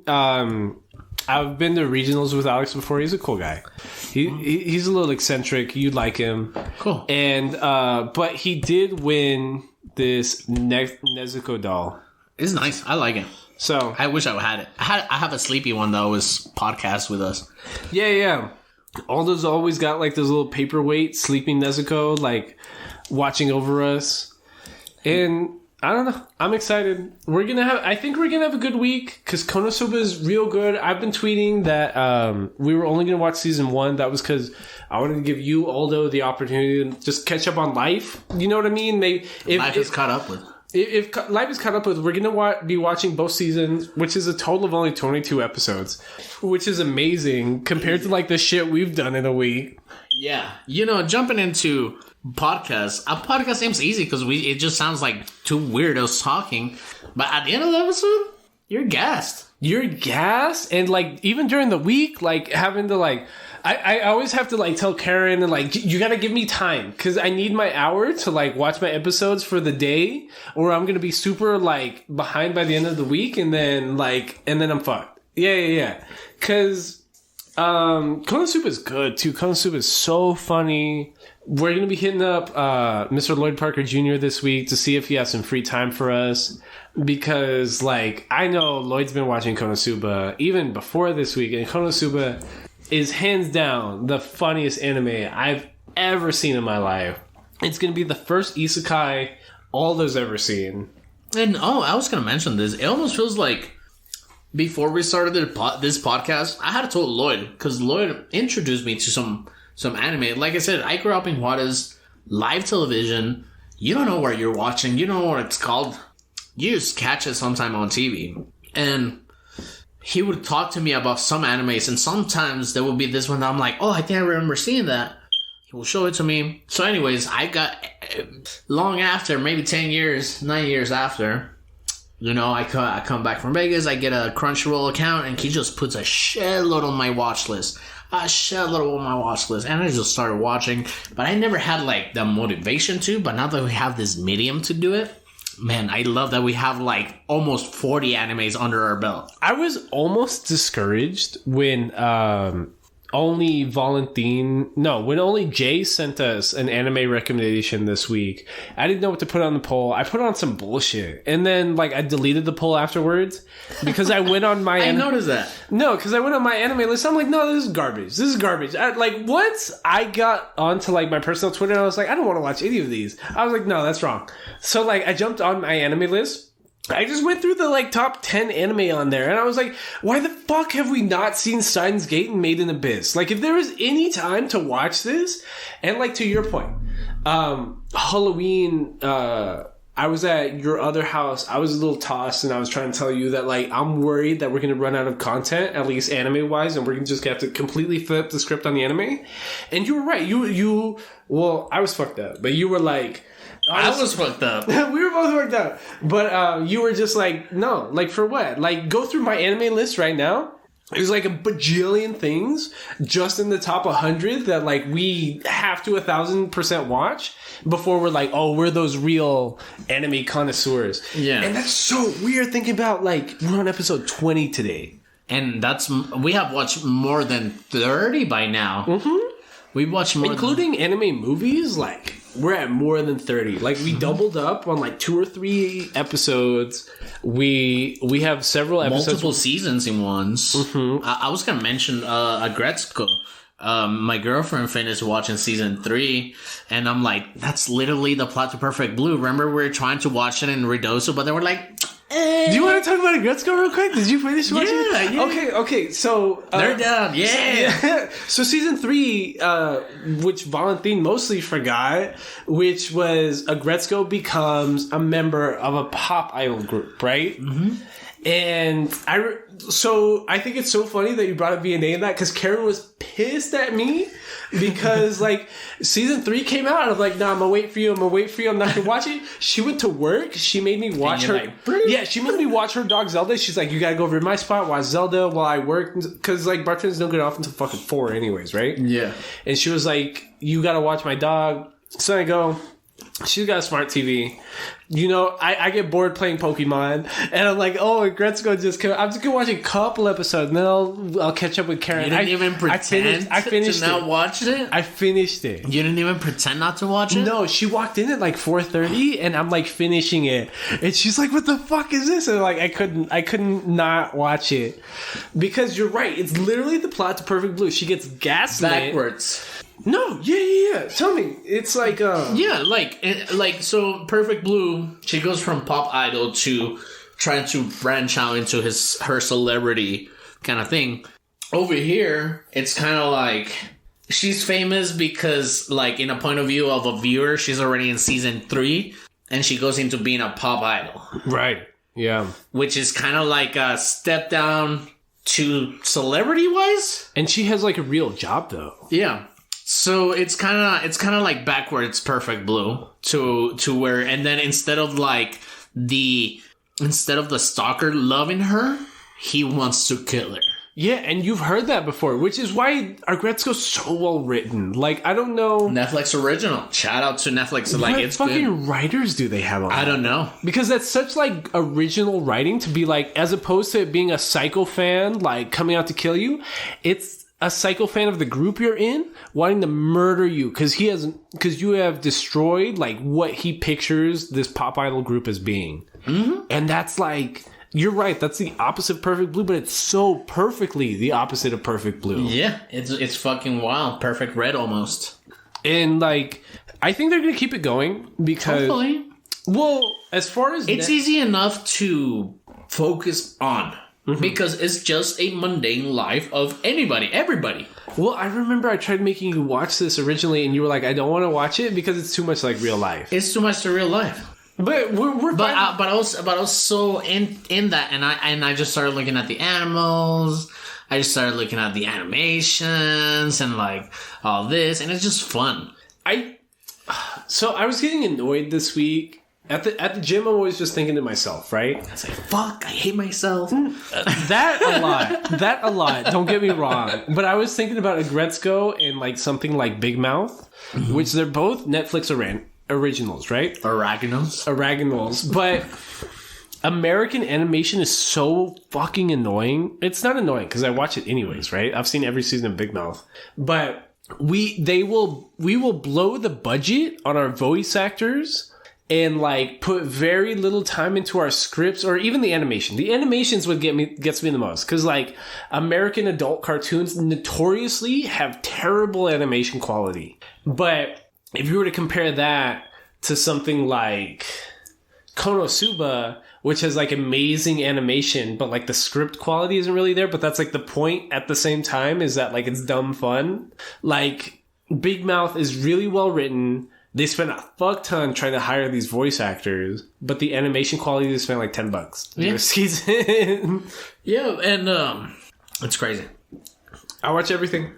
I've been to regionals with Alex before. He's a cool guy. He's a little eccentric. You'd like him. Cool. And but he did win this Nezuko doll. It's nice. I like it. So I wish I had it. I have a sleepy one that was podcast with us. Yeah. Aldo's always got like those little paperweight sleeping Nezuko, like watching over us. And I don't know. I'm excited. I think we're gonna have a good week because Konosuba is real good. I've been tweeting that we were only gonna watch season 1. That was because I wanted to give you, Aldo, the opportunity to just catch up on life. You know what I mean? Life is caught up with. If life is caught up with, we're gonna be watching both seasons, which is a total of only 22 episodes, which is amazing compared to like the shit we've done in a week. Yeah, jumping into podcasts. A podcast seems easy because it just sounds like two weirdos talking, but at the end of the episode, you're gassed. You're gassed, and like even during the week, like having to like. I always have to like tell Karen and like you gotta give me time because I need my hour to like watch my episodes for the day, or I'm gonna be super like behind by the end of the week, and then I'm fucked. Yeah. Because Konosuba is good too. Konosuba is so funny. We're gonna be hitting up Mr. Lloyd Parker Jr. this week to see if he has some free time for us. Because like I know Lloyd's been watching Konosuba even before this week, and Konosuba is hands down the funniest anime I've ever seen in my life. It's going to be the first isekai Aldo's ever seen. And I was going to mention this. It almost feels like before we started this podcast, I had to tell Lloyd because Lloyd introduced me to some anime. Like I said, I grew up in Juarez, live television. You don't know where you're watching. You don't know what it's called. You just catch it sometime on TV. And he would talk to me about some animes, and sometimes there would be this one that I'm like, oh, I think I remember seeing that. He will show it to me. So anyways, I got, long after, maybe 9 years after, I come back from Vegas, I get a Crunchyroll account, and he just puts a shitload on my watch list. And I just started watching, but I never had like the motivation to, but now that we have this medium to do it, man, I love that we have like almost 40 animes under our belt. I was almost discouraged when only Jay sent us an anime recommendation this week. I didn't know what to put on the poll. I put on some bullshit. And then like I deleted the poll afterwards because I went on my... I noticed that. No, because I went on my anime list. I'm like, no, this is garbage. Once I got onto like my personal Twitter, I was like, I don't want to watch any of these. I was like, no, that's wrong. So like I jumped on my anime list. I just went through the like top 10 anime on there, and I was like, why the fuck have we not seen Steins Gate and Made in Abyss? Like, if there was any time to watch this, and like to your point, Halloween, I was at your other house, I was a little tossed, and I was trying to tell you that like, I'm worried that we're going to run out of content, at least anime-wise, and we're going to just have to completely flip the script on the anime. And you were right, well, I was fucked up, but you were like... I was fucked up. We were both fucked up. But you were just like, no, like for what? Like go through my anime list right now. There's like a bajillion things just in the top 100 that like we have to 1,000% watch before we're like, oh, we're those real anime connoisseurs. Yeah. And that's so weird thinking about like we're on episode 20 today. And we have watched more than 30 by now. Mm-hmm. We've watched more including anime movies, like we're at more than 30. Like we doubled up on like 2 or 3 episodes. We have several episodes, multiple seasons in ones. Mm-hmm. I was gonna mention Agretzko. My girlfriend finished watching season 3, and I'm like, that's literally the plot to Perfect Blue. Remember, we were trying to watch it in Redoso, but they were like, Do you want to talk about Agretzko real quick? Did you finish watching it? Yeah. Okay. So they're done. Yeah. So season 3, which Valentin mostly forgot, which was Agretzko becomes a member of a pop idol group, right? Mm-hmm. And I think it's so funny that you brought up VNA in that because Karen was pissed at me because like season 3 came out and I'm like, nah, I'm gonna wait for you. I'm not gonna watch it. She went to work. She made me watch her. Like, she made me watch her dog Zelda. She's like, you gotta go over to my spot, watch Zelda while I work because like bartenders don't get off until fucking 4 anyways, right? Yeah. And she was like, you gotta watch my dog. So I go. She's got a smart TV. You know, I get bored playing Pokemon, and I'm like, oh, Gretzko just came. I'm just gonna watch a couple episodes, and then I'll catch up with Karen. You didn't even pretend I finished to not watch it? I finished it. You didn't even pretend not to watch it? No, she walked in at like 4:30, and I'm like finishing it, and she's like, "What the fuck is this?" And like, I couldn't not watch it because you're right. It's literally the plot to Perfect Blue. She gets gaslit Backwards. No, yeah. Tell me, it's like yeah, so Perfect Blue. She goes from pop idol to trying to branch out into her celebrity kind of thing. Over here, it's kind of like she's famous because, like, in a point of view of a viewer, she's already in season 3, and she goes into being a pop idol. Right. Yeah. Which is kind of like a step down to celebrity wise, and she has like a real job though. Yeah. So it's kind of like backwards Perfect Blue to where, and then instead of the stalker loving her, he wants to kill her. Yeah, and you've heard that before, which is why Gretzko's so well written. Like, I don't know. Netflix original. Shout out to Netflix. Like, what it's fucking good. writers do they have on I that? don't know. Because that's such like original writing to be like, as opposed to it being a psycho fan like coming out to kill you, it's a psycho fan of the group you're in wanting to murder you because you have destroyed like what he pictures this pop idol group as being. Mm-hmm. And that's like, you're right, that's the opposite of Perfect Blue, but it's so perfectly the opposite of Perfect Blue. Yeah, it's fucking wild. Perfect Red almost. And like, I think they're gonna keep it going because hopefully. Well, as far as it's easy enough to focus on. Mm-hmm. Because it's just a mundane life of everybody. Well, I remember I tried making you watch this originally, and you were like, "I don't want to watch it because it's too much like real life." It's too much to real life. But I was so in that, and I just started looking at the animals. I just started looking at the animations and like all this, and it's just fun. So I was getting annoyed this week. At the gym, I'm always just thinking to myself, right? I was like, fuck, I hate myself. That a lot. Don't get me wrong. But I was thinking about a Gretzko and like something like Big Mouth, mm-hmm. which they're both Netflix originals, right? Originals. But American animation is so fucking annoying. It's not annoying because I watch it anyways, right? I've seen every season of Big Mouth. But we will blow the budget on our voice actors and like put very little time into our scripts or even the animation. The animation's what gets me the most because like American adult cartoons notoriously have terrible animation quality. But if you were to compare that to something like Konosuba, which has like amazing animation, but like the script quality isn't really there, but that's like the point at the same time is that like it's dumb fun. Like Big Mouth is really well written. They spent a fuck ton trying to hire these voice actors, but the animation quality they spent like $10 yeah. season. Yeah, and it's crazy. I watch everything.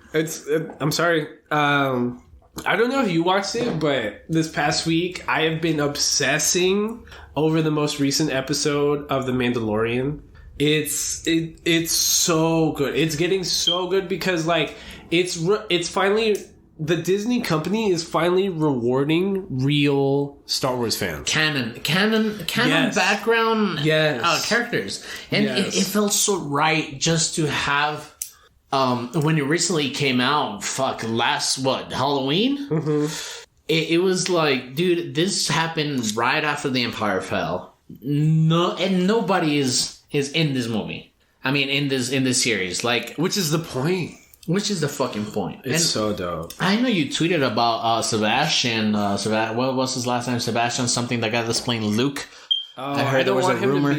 I'm sorry. I don't know if you watched it, but this past week I have been obsessing over the most recent episode of The Mandalorian. It's so good. It's getting so good because like it's finally. The Disney company is finally rewarding real Star Wars fans. Canon yes. Background yes. Characters. And yes. it felt so right just to have, when it recently came out, Halloween? Mm-hmm. It was like, dude, this happened right after the Empire fell. And nobody is in this movie. I mean, in this series. Like, which is the point. Which is the fucking point. It's so dope. I know you tweeted about Sebastian. What was his last name? Sebastian something, the guy that's playing Luke. Oh, I heard there was a rumor.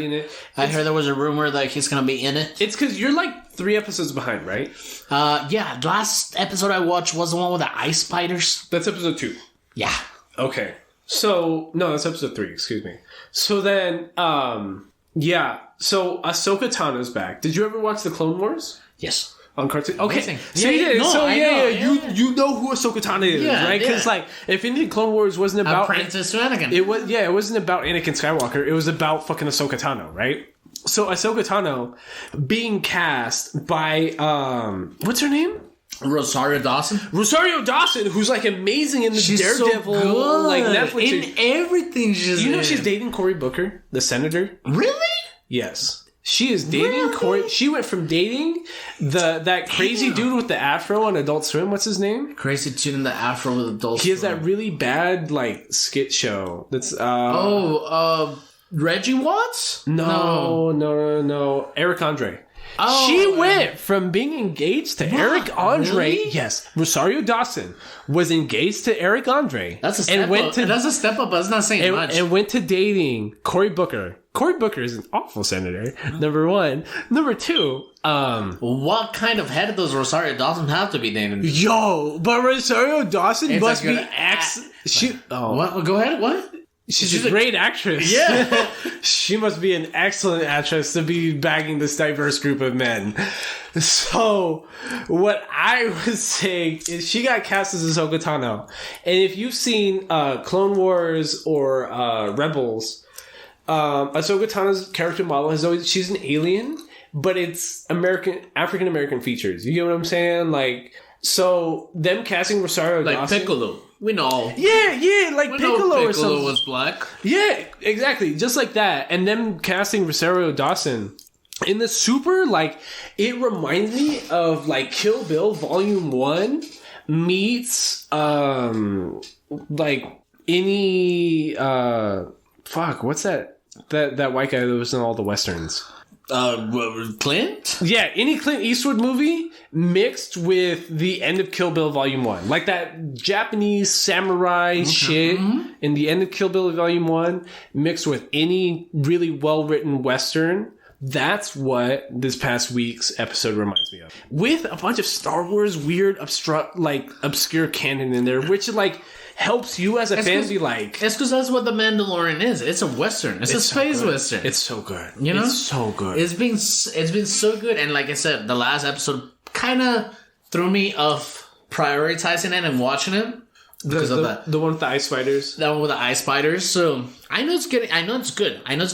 I heard there was a rumor that he's going to be in it. It's because you're like 3 episodes behind, right? Yeah. The last episode I watched was the one with the ice spiders. That's episode 2. Yeah. Okay. So, no, that's episode 3. Excuse me. So then, yeah. So Ahsoka Tano's back. Did you ever watch the Clone Wars? Yes. On cartoon, okay. Yeah. You know who Ahsoka Tano is, right? Because like, if Indian Clone Wars wasn't about Apprentice to Anakin, it wasn't about Anakin Skywalker. It was about fucking Ahsoka Tano, right? So Ahsoka Tano being cast by what's her name? Rosario Dawson. Rosario Dawson, who's like amazing in the Daredevil, so good. like Netflix. In everything she's You know in. she's dating Cory Booker, the senator? Really? Yes. She is dating Really? Cory. She went from dating that crazy dude with the afro on Adult Swim. What's his name? Crazy dude in the afro with adults. He has that really bad like skit show. That's Reggie Watts? No. Eric Andre. Oh, She went from being engaged to Eric Andre. Really? Yes, Rosario Dawson was engaged to Eric Andre. That's a step up. That's a step up, but it's not saying much. And went to dating Cory Booker. Cory Booker is an awful senator. Number one. Number two. What kind of head does Rosario Dawson have to be dating? But Rosario Dawson It's must a be good What? Go ahead. What? She's a great actress. Yeah. She must be an excellent actress to be bagging this diverse group of men. So, what I was saying is she got cast as Ahsoka Tano. And if you've seen Clone Wars or Rebels, Ahsoka Tano's character model has always... She's an alien, but it's African American features. You get what I'm saying? Like, so them casting Rosario Dawson... Like Piccolo. We know. Yeah, like Piccolo or something. Was black. Yeah, exactly. Just like that. And them casting Rosario Dawson in the super, like, it reminds me of, like, Kill Bill Volume 1 meets, like, any, what's that? That white guy that was in all the Westerns. Clint? Yeah, any Clint Eastwood movie mixed with the end of Kill Bill Volume 1. Like that Japanese samurai shit in the end of Kill Bill Volume 1 mixed with any really well-written Western. That's what this past week's episode reminds me of. With a bunch of Star Wars weird, obscure canon in there, which, like, helps you as a fan be like... It's because that's what The Mandalorian is. It's a Western. It's a space Western. It's so good. You know? It's so good. It's been so good. And like I said, the last episode kind of threw me off prioritizing it and watching it. Because of that. The one with the ice spiders? That one with the ice spiders. So I know it's good. I know it's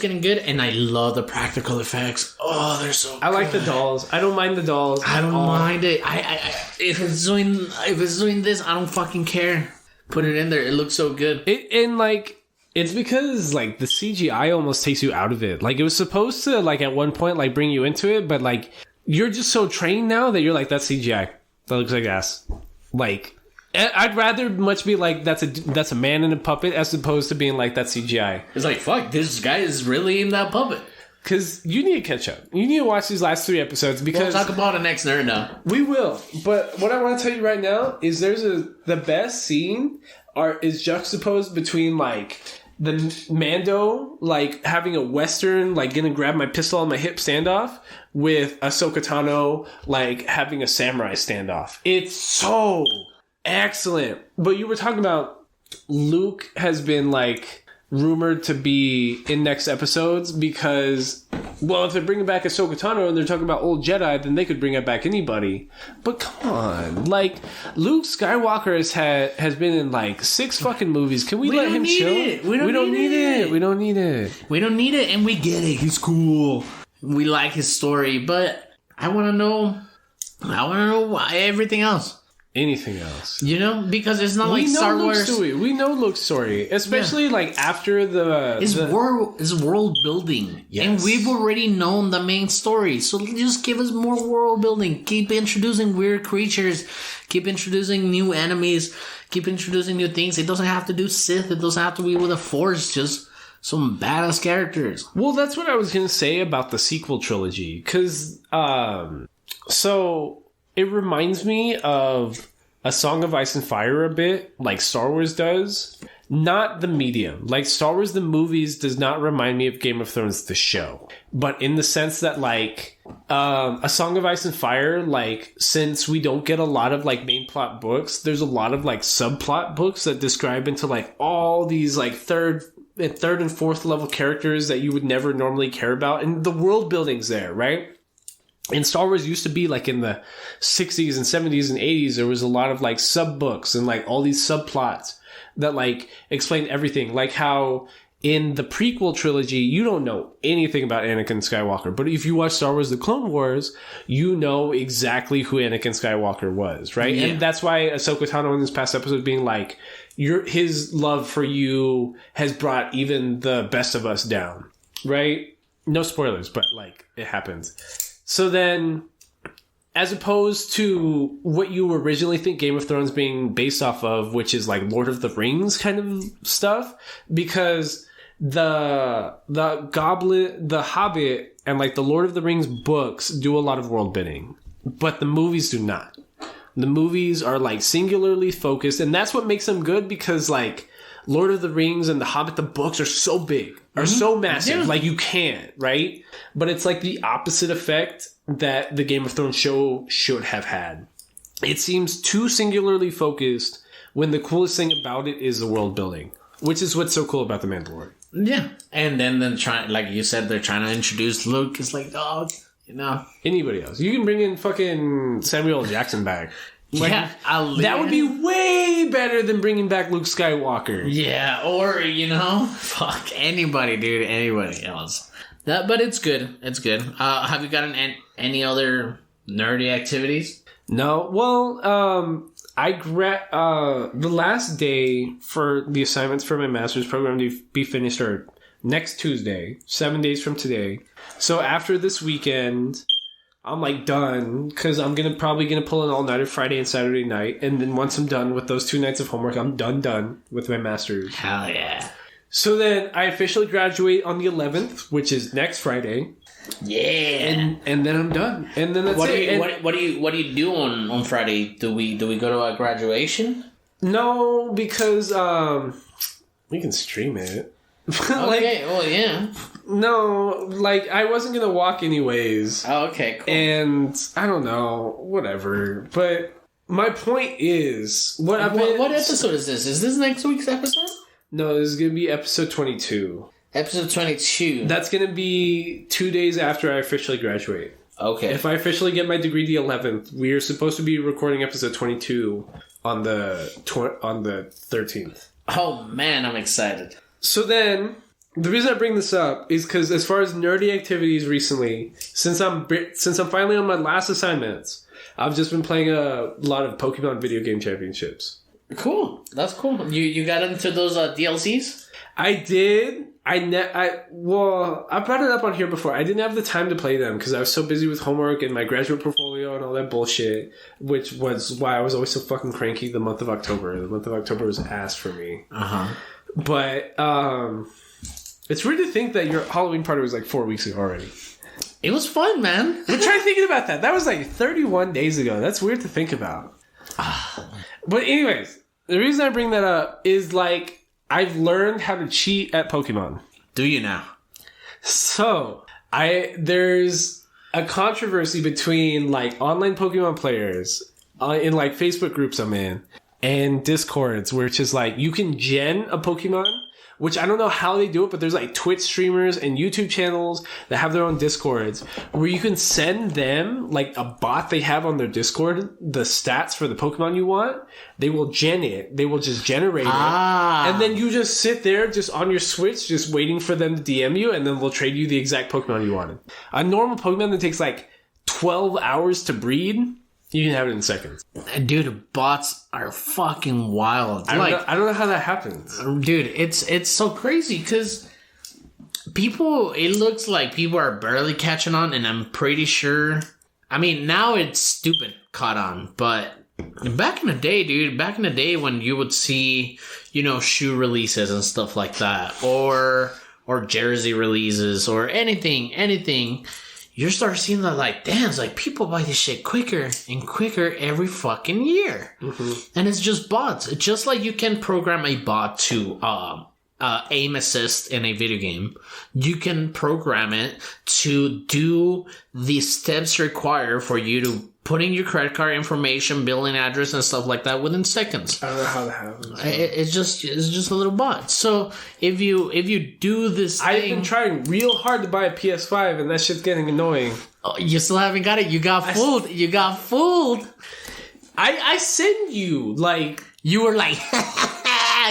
getting good. And I love the practical effects. Oh, they're so good. I like the dolls. I don't mind the dolls. I don't mind it. If it's doing this, I don't fucking care. Put it in there. It looks so good. It's because, like, the CGI almost takes you out of it. Like, it was supposed to, like, at one point, like, bring you into it, but, like, you're just so trained now that you're like, that's CGI. That looks like ass. Like, I'd rather much be like, that's a man in a puppet as opposed to being like, that's CGI. It's like, fuck, this guy is really in that puppet. Because you need to catch up. You need to watch these last 3 episodes because... We'll talk about it next nerd now. We will. But what I want to tell you right now is the best scene is juxtaposed between, like, the Mando, like, having a Western, like, gonna grab my pistol on my hip standoff with Ahsoka Tano, like, having a samurai standoff. It's so excellent. But you were talking about Luke has been, like... rumored to be in next episodes because, well, if they're bringing back Ahsoka Tano and they're talking about old Jedi, then they could bring back anybody. But come on, like, Luke Skywalker has been in like 6 fucking movies. Can we let him chill? We don't need it. We don't need it, and we get it. He's cool. We like his story, but I want to know why everything else. Anything else, you know, because it's not like Star Wars. We know Luke's story, especially like after his world building, and we've already known the main story. So just give us more world building. Keep introducing weird creatures. Keep introducing new enemies. Keep introducing new things. It doesn't have to do Sith. It doesn't have to be with a Force. Just some badass characters. Well, that's what I was gonna say about the sequel trilogy, because so. It reminds me of A Song of Ice and Fire a bit, like Star Wars does. Not the medium. Like, Star Wars the movies does not remind me of Game of Thrones the show. But in the sense that, like, A Song of Ice and Fire, like, since we don't get a lot of, like, main plot books, there's a lot of, like, subplot books that describe into, like, all these, like, third and fourth level characters that you would never normally care about. And the world building's there, right? And Star Wars used to be like in the 60s and 70s and 80s, there was a lot of like sub books and like all these subplots that like explain everything. Like how in the prequel trilogy, you don't know anything about Anakin Skywalker. But if you watch Star Wars The Clone Wars, you know exactly who Anakin Skywalker was, right? Yeah. And that's why Ahsoka Tano in this past episode being like, his love for you has brought even the best of us down, right? No spoilers, but like, it happens. So then, as opposed to what you originally think Game of Thrones being based off of, which is like Lord of the Rings kind of stuff, because the Hobbit and like the Lord of the Rings books do a lot of world building, but the movies do not. The movies are like singularly focused, and that's what makes them good, because like Lord of the Rings and the Hobbit, the books are so big, are so massive, yeah. Like you can't, right? But it's like the opposite effect that the Game of Thrones show should have had. It seems too singularly focused when the coolest thing about it is the world building, which is what's so cool about The Mandalorian. Yeah. And then trying, like you said, they're trying to introduce Luke. It's like, oh, you know. Anybody else. You can bring in fucking Samuel L. Jackson back. Like, yeah. That would be way better than bringing back Luke Skywalker. Yeah. Or, you know, fuck anybody, dude. Anybody else. But it's good. It's good. Have you gotten any other nerdy activities? No. Well, the last day for the assignments for my master's program to be finished are next Tuesday, 7 days from today. So after this weekend, I'm like done, because I'm probably gonna pull an all-nighter Friday and Saturday night, and then once I'm done with those 2 nights of homework, I'm done with my master's. Hell yeah. So then I officially graduate on the 11th, which is next Friday. Yeah. And then I'm done. And then that's it. What do you do on Friday? Do we go to a graduation? No, because we can stream it. Okay, well, yeah. No, like, I wasn't going to walk anyways. Oh, okay, cool. And I don't know, whatever. But my point is... What episode is this? Is this next week's episode? No, this is going to be episode 22. Episode 22. That's going to be 2 days after I officially graduate. Okay. If I officially get my degree the 11th, we are supposed to be recording episode 22 on the 13th. Oh, man, I'm excited. So then, the reason I bring this up is because as far as nerdy activities recently, since I'm finally on my last assignments, I've just been playing a lot of Pokemon video game championships. Cool. That's cool. You got into those DLCs? I did. I brought it up on here before. I didn't have the time to play them because I was so busy with homework and my graduate portfolio and all that bullshit, which was why I was always so fucking cranky the month of October. The month of October was ass for me. Uh-huh. But it's weird to think that your Halloween party was like 4 weeks ago already. It was fun, man. But try thinking about that. That was like 31 days ago. That's weird to think about. But anyways, the reason I bring that up is like I've learned how to cheat at Pokemon. Do you now? So there's a controversy between like online Pokemon players in like Facebook groups I'm in and Discords, where it's just like you can gen a Pokemon, which I don't know how they do it, but there's like Twitch streamers and YouTube channels that have their own Discords where you can send them like a bot they have on their Discord, the stats for the Pokemon you want. They will gen it. They will just generate it. And then you just sit there just on your Switch, just waiting for them to DM you, and then they'll trade you the exact Pokemon you wanted. A normal Pokemon that takes like 12 hours to breed, you can have it in seconds. Dude, bots are fucking wild. I don't know how that happens. Dude, it's so crazy because it looks like people are barely catching on, and I'm pretty sure. I mean, now it's stupid caught on, but back in the day, dude, when you would see, shoe releases and stuff like that, or jersey releases, or anything. You start seeing that, like, damn, it's like people buy this shit quicker and quicker every fucking year. Mm-hmm. And it's just bots. It's just like you can program a bot to aim assist in a video game. You can program it to do the steps required for you to put in your credit card information, billing address, and stuff like that within seconds. I don't know how that happens. It's just a little bot. So if you do this thing, I've been trying real hard to buy a PS5, and that shit's getting annoying. Oh, you still haven't got it. You got fooled. I send you like you were like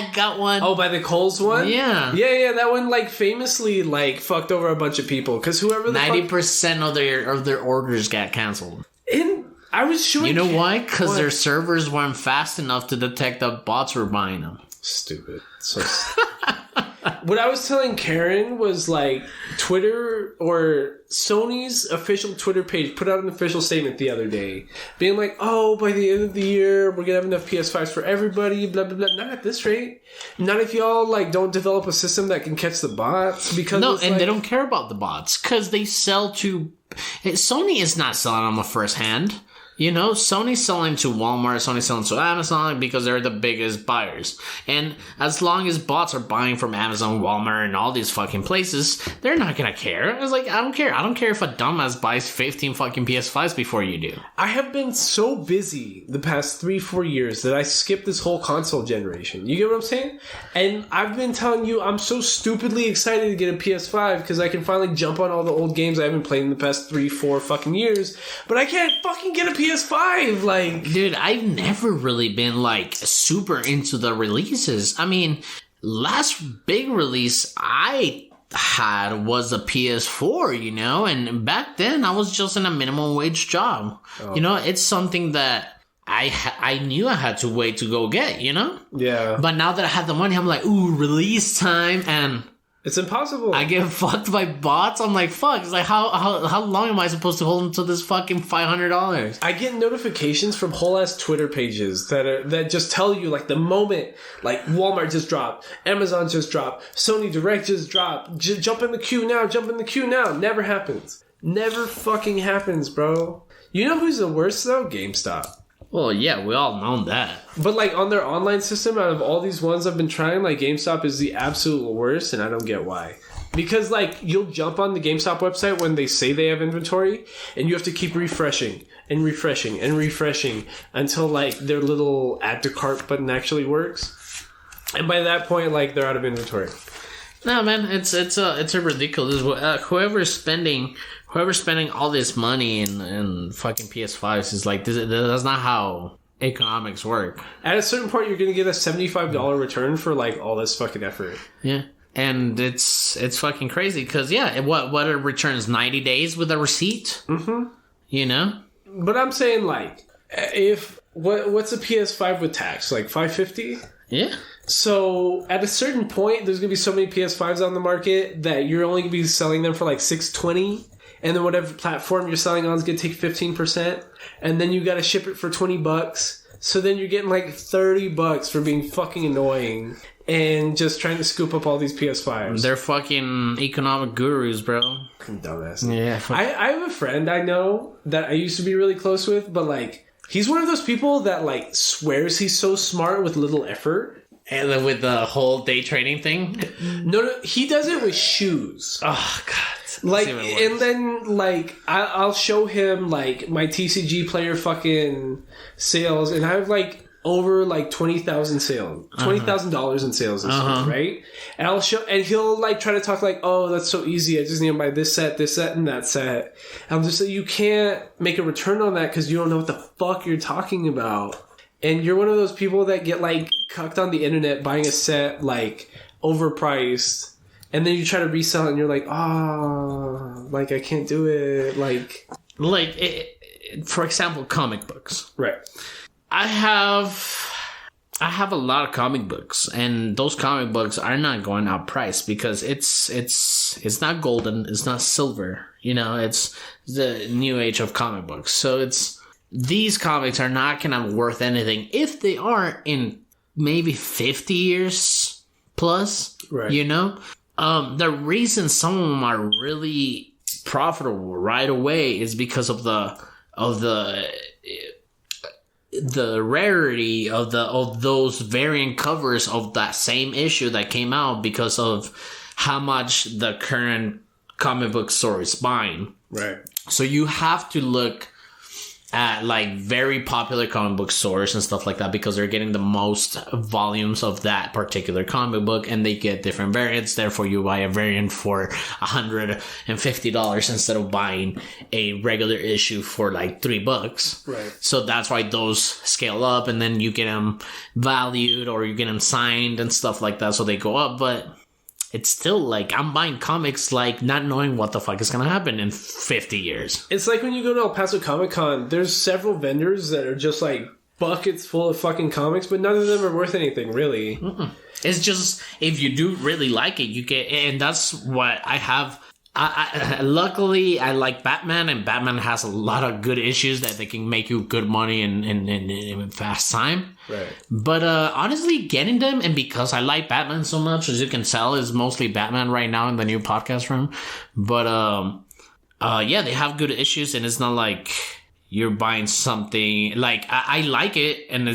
I got one. Oh, by the Kohl's one? Yeah. Yeah, that one, like, famously, like, fucked over a bunch of people. Because whoever the 90% of their orders got canceled. And I was showing... You know why? Because their servers weren't fast enough to detect that bots were buying them. Stupid. So what I was telling Karen was, like, Twitter or Sony's official Twitter page put out an official statement the other day being like, oh, by the end of the year, we're going to have enough PS5s for everybody, blah, blah, blah. Not at this rate. Not if y'all, like, don't develop a system that can catch the bots. Because no, and they don't care about the bots because they sell to... Sony is not selling them a first hand. You know, Sony's selling to Walmart, Sony's selling to Amazon because they're the biggest buyers. And as long as bots are buying from Amazon, Walmart, and all these fucking places, they're not gonna care. It's like, I don't care. I don't care if a dumbass buys 15 fucking PS5s before you do. I have been so busy the past 3-4 years that I skipped this whole console generation. You get what I'm saying? And I've been telling you I'm so stupidly excited to get a PS5 because I can finally jump on all the old games I haven't played in the past 3-4 fucking years. But I can't fucking get a PS5, like... Dude, I've never really been, like, super into the releases. I mean, last big release I had was a PS4, you know? And back then, I was just in a minimum wage job. Oh. You know, it's something that I knew I had to wait to go get, you know? Yeah. But now that I have the money, I'm like, ooh, release time, and... It's impossible. I get fucked by bots. I'm like, fuck. It's like, how long am I supposed to hold into this fucking $500? I get notifications from whole ass Twitter pages that just tell you like the moment, like Walmart just dropped, Amazon just dropped, Sony Direct just dropped. Jump in the queue now. Jump in the queue now. Never happens. Never fucking happens, bro. You know who's the worst though? GameStop. Well, yeah, we all know that. But, like, on their online system, out of all these ones I've been trying, like, GameStop is the absolute worst, and I don't get why. Because, like, you'll jump on the GameStop website when they say they have inventory, and you have to keep refreshing and refreshing and refreshing until, like, their little add to cart button actually works. And by that point, like, they're out of inventory. No, man, it's a ridiculous... Whoever's spending all this money in fucking PS5s is like, that's not how economics work. At a certain point, you're going to get a $75 return for, like, all this fucking effort. Yeah. And it's fucking crazy because, yeah, what it returns 90 days with a receipt? Mm-hmm. You know? But I'm saying, like, what's a PS5 with tax? Like, $550? Yeah. So, at a certain point, there's going to be so many PS5s on the market that you're only going to be selling them for, like, $620. And then whatever platform you're selling on is going to take 15%. And then you got to ship it for $20. So then you're getting like $30 for being fucking annoying and just trying to scoop up all these PS5s. They're fucking economic gurus, bro. Dumbass. Yeah. I have a friend I know that I used to be really close with, but like, he's one of those people that like swears he's so smart with little effort. And then with the whole day trading thing? No, he does it with shoes. Oh, God. Like, and then, like, I'll show him, like, my TCG player fucking sales, and I have, like, over, like, 20,000 sales. $20,000 in sales this year, right? And he'll, like, try to talk, like, oh, that's so easy. I just need to buy this set, and that set. And I'm just like, you can't make a return on that because you don't know what the fuck you're talking about. And you're one of those people that get, like, cucked on the internet buying a set, like, overpriced. And then you try to resell it and you're like, like, I can't do it. Like, for example, comic books. Right. I have a lot of comic books, and those comic books are not going out priced because it's not golden, it's not silver. You know, it's the new age of comic books. So these comics are not going to be worth anything if they are in maybe 50 years plus, right. You know? The reason some of them are really profitable right away is because of the rarity of those variant covers of that same issue that came out because of how much the current comic book store is buying. Right. So you have to look at like very popular comic book stores and stuff like that because they're getting the most volumes of that particular comic book and they get different variants. Therefore, you buy a variant for $150 instead of buying a regular issue for like $3. Right. So that's why those scale up and then you get them valued or you get them signed and stuff like that. So they go up, but it's still like I'm buying comics like not knowing what the fuck is going to happen in 50 years. It's like when you go to El Paso Comic Con, there's several vendors that are just like buckets full of fucking comics, but none of them are worth anything, really. It's just, if you do really like it, you get, and that's what I have. Luckily, I like Batman, and Batman has a lot of good issues that they can make you good money in fast time. Right. But honestly, getting them, and because I like Batman so much, as you can tell, is mostly Batman right now in the new podcast room. But yeah, they have good issues, and it's not like you're buying something like I like it, and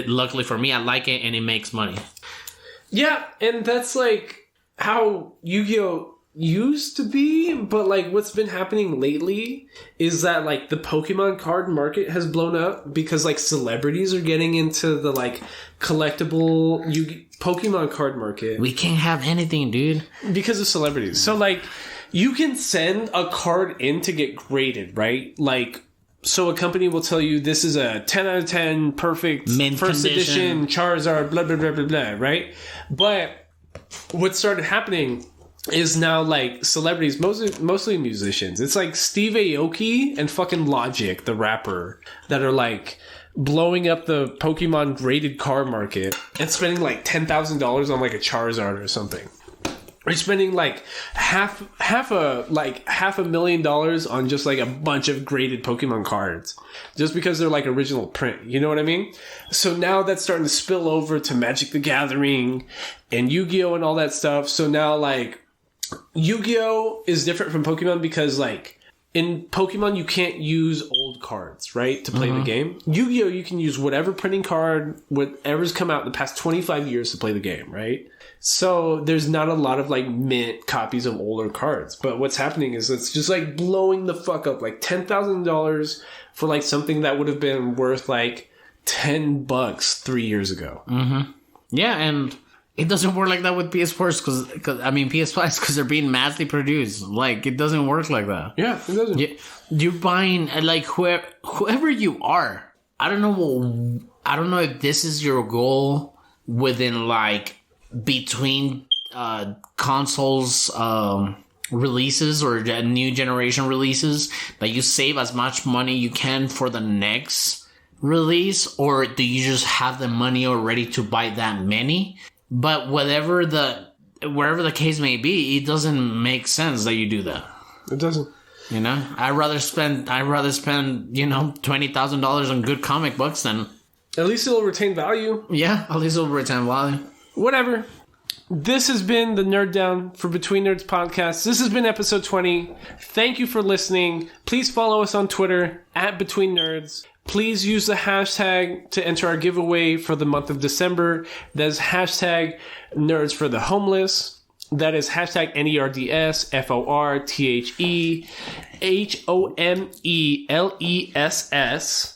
luckily for me, I like it, and it makes money. Yeah, and that's like how Yu-Gi-Oh! Used to be, but like what's been happening lately is that like the Pokemon card market has blown up because like celebrities are getting into the like collectible Pokemon card market. We can't have anything, dude, because of celebrities. So like you can send a card in to get graded, right? Like, so a company will tell you this is a 10 out of 10 perfect mint first condition. edition Charizard, blah blah blah blah blah, right? But what started happening is now like celebrities, mostly musicians. It's like Steve Aoki and fucking Logic, the rapper, that are like blowing up the Pokemon graded card market and spending like $10,000 on like a Charizard or something. Or spending like half $500,000 on just like a bunch of graded Pokemon cards just because they're like original print. You know what I mean? So now that's starting to spill over to Magic the Gathering and Yu-Gi-Oh! And all that stuff. So now like Yu-Gi-Oh! Is different from Pokemon because like in Pokemon you can't use old cards, right, to play the game. Yu-Gi-Oh! You can use whatever printing card, whatever's come out in the past 25 years to play the game, right? So there's not a lot of like mint copies of older cards. But what's happening is it's just like blowing the fuck up, like $10,000 for like something that would have been worth like $10 3 years ago. Yeah, and it doesn't work like that with PS4s because I mean PS5s because they're being massively produced. Like it doesn't work like that. Yeah, it doesn't. You're buying like whoever you are. I don't know if this is your goal within like between consoles releases or new generation releases that you save as much money you can for the next release, or do you just have the money already to buy that many? But wherever the case may be, it doesn't make sense that you do that. It doesn't. You know, I'd rather spend $20,000 on good comic books than. At least it'll retain value. Yeah, at least it'll retain value. Whatever. This has been the Nerd Down for Between Nerds podcast. This has been episode 20. Thank you for listening. Please follow us on Twitter at Between Nerds. Please use the hashtag to enter our giveaway for the month of December. That is hashtag Nerds for the Homeless. That is hashtag NERDSFORTHEHOMELESS.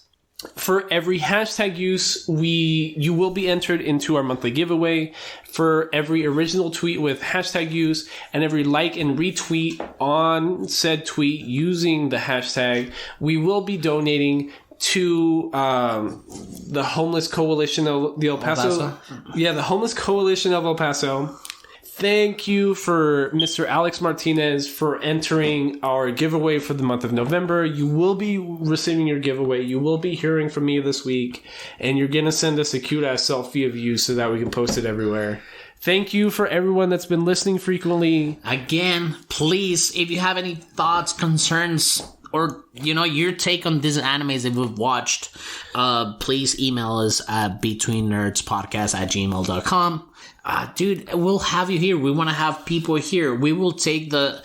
For every hashtag use, you will be entered into our monthly giveaway. For every original tweet with hashtag use and every like and retweet on said tweet using the hashtag, we will be donating to the Homeless Coalition of the El Paso. Yeah, the Homeless Coalition of El Paso. Thank you for Mr. Alex Martinez for entering our giveaway for the month of November. You will be receiving your giveaway. You will be hearing from me this week. And you're going to send us a cute-ass selfie of you so that we can post it everywhere. Thank you for everyone that's been listening frequently. Again, please, if you have any thoughts, concerns, or, your take on these animes that we've watched, please email us at betweennerdspodcast@gmail.com. Dude, we'll have you here. We want to have people here. We will take the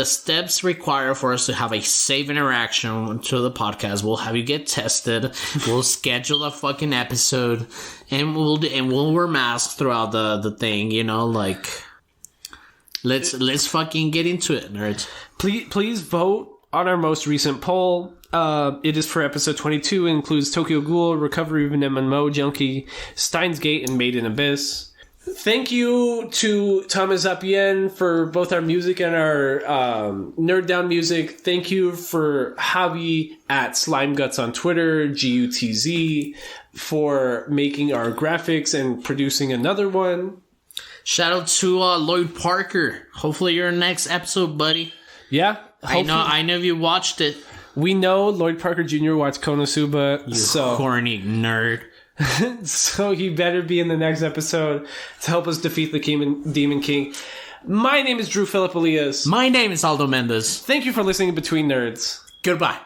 steps required for us to have a safe interaction to the podcast. We'll have you get tested. We'll schedule a fucking episode, and we'll wear masks throughout the thing. Let's fucking get into it, nerds. Please vote on our most recent poll. It is for episode 22. It includes Tokyo Ghoul, Recovery of an MMO Junkie, Steins Gate, and Made in Abyss. Thank you to Thomas Apien for both our music and our Nerd Down music. Thank you for Javi at Slime Guts on Twitter, GUTZ, for making our graphics and producing another one. Shout out to Lloyd Parker. Hopefully you're in the next episode, buddy. Yeah. I know you watched it. We know Lloyd Parker Jr. watched Konosuba. You corny nerd. So he better be in the next episode to help us defeat the Demon King. My name is Drew Philip Elias. My name is Aldo Mendez. Thank you for listening to Between Nerds. Goodbye.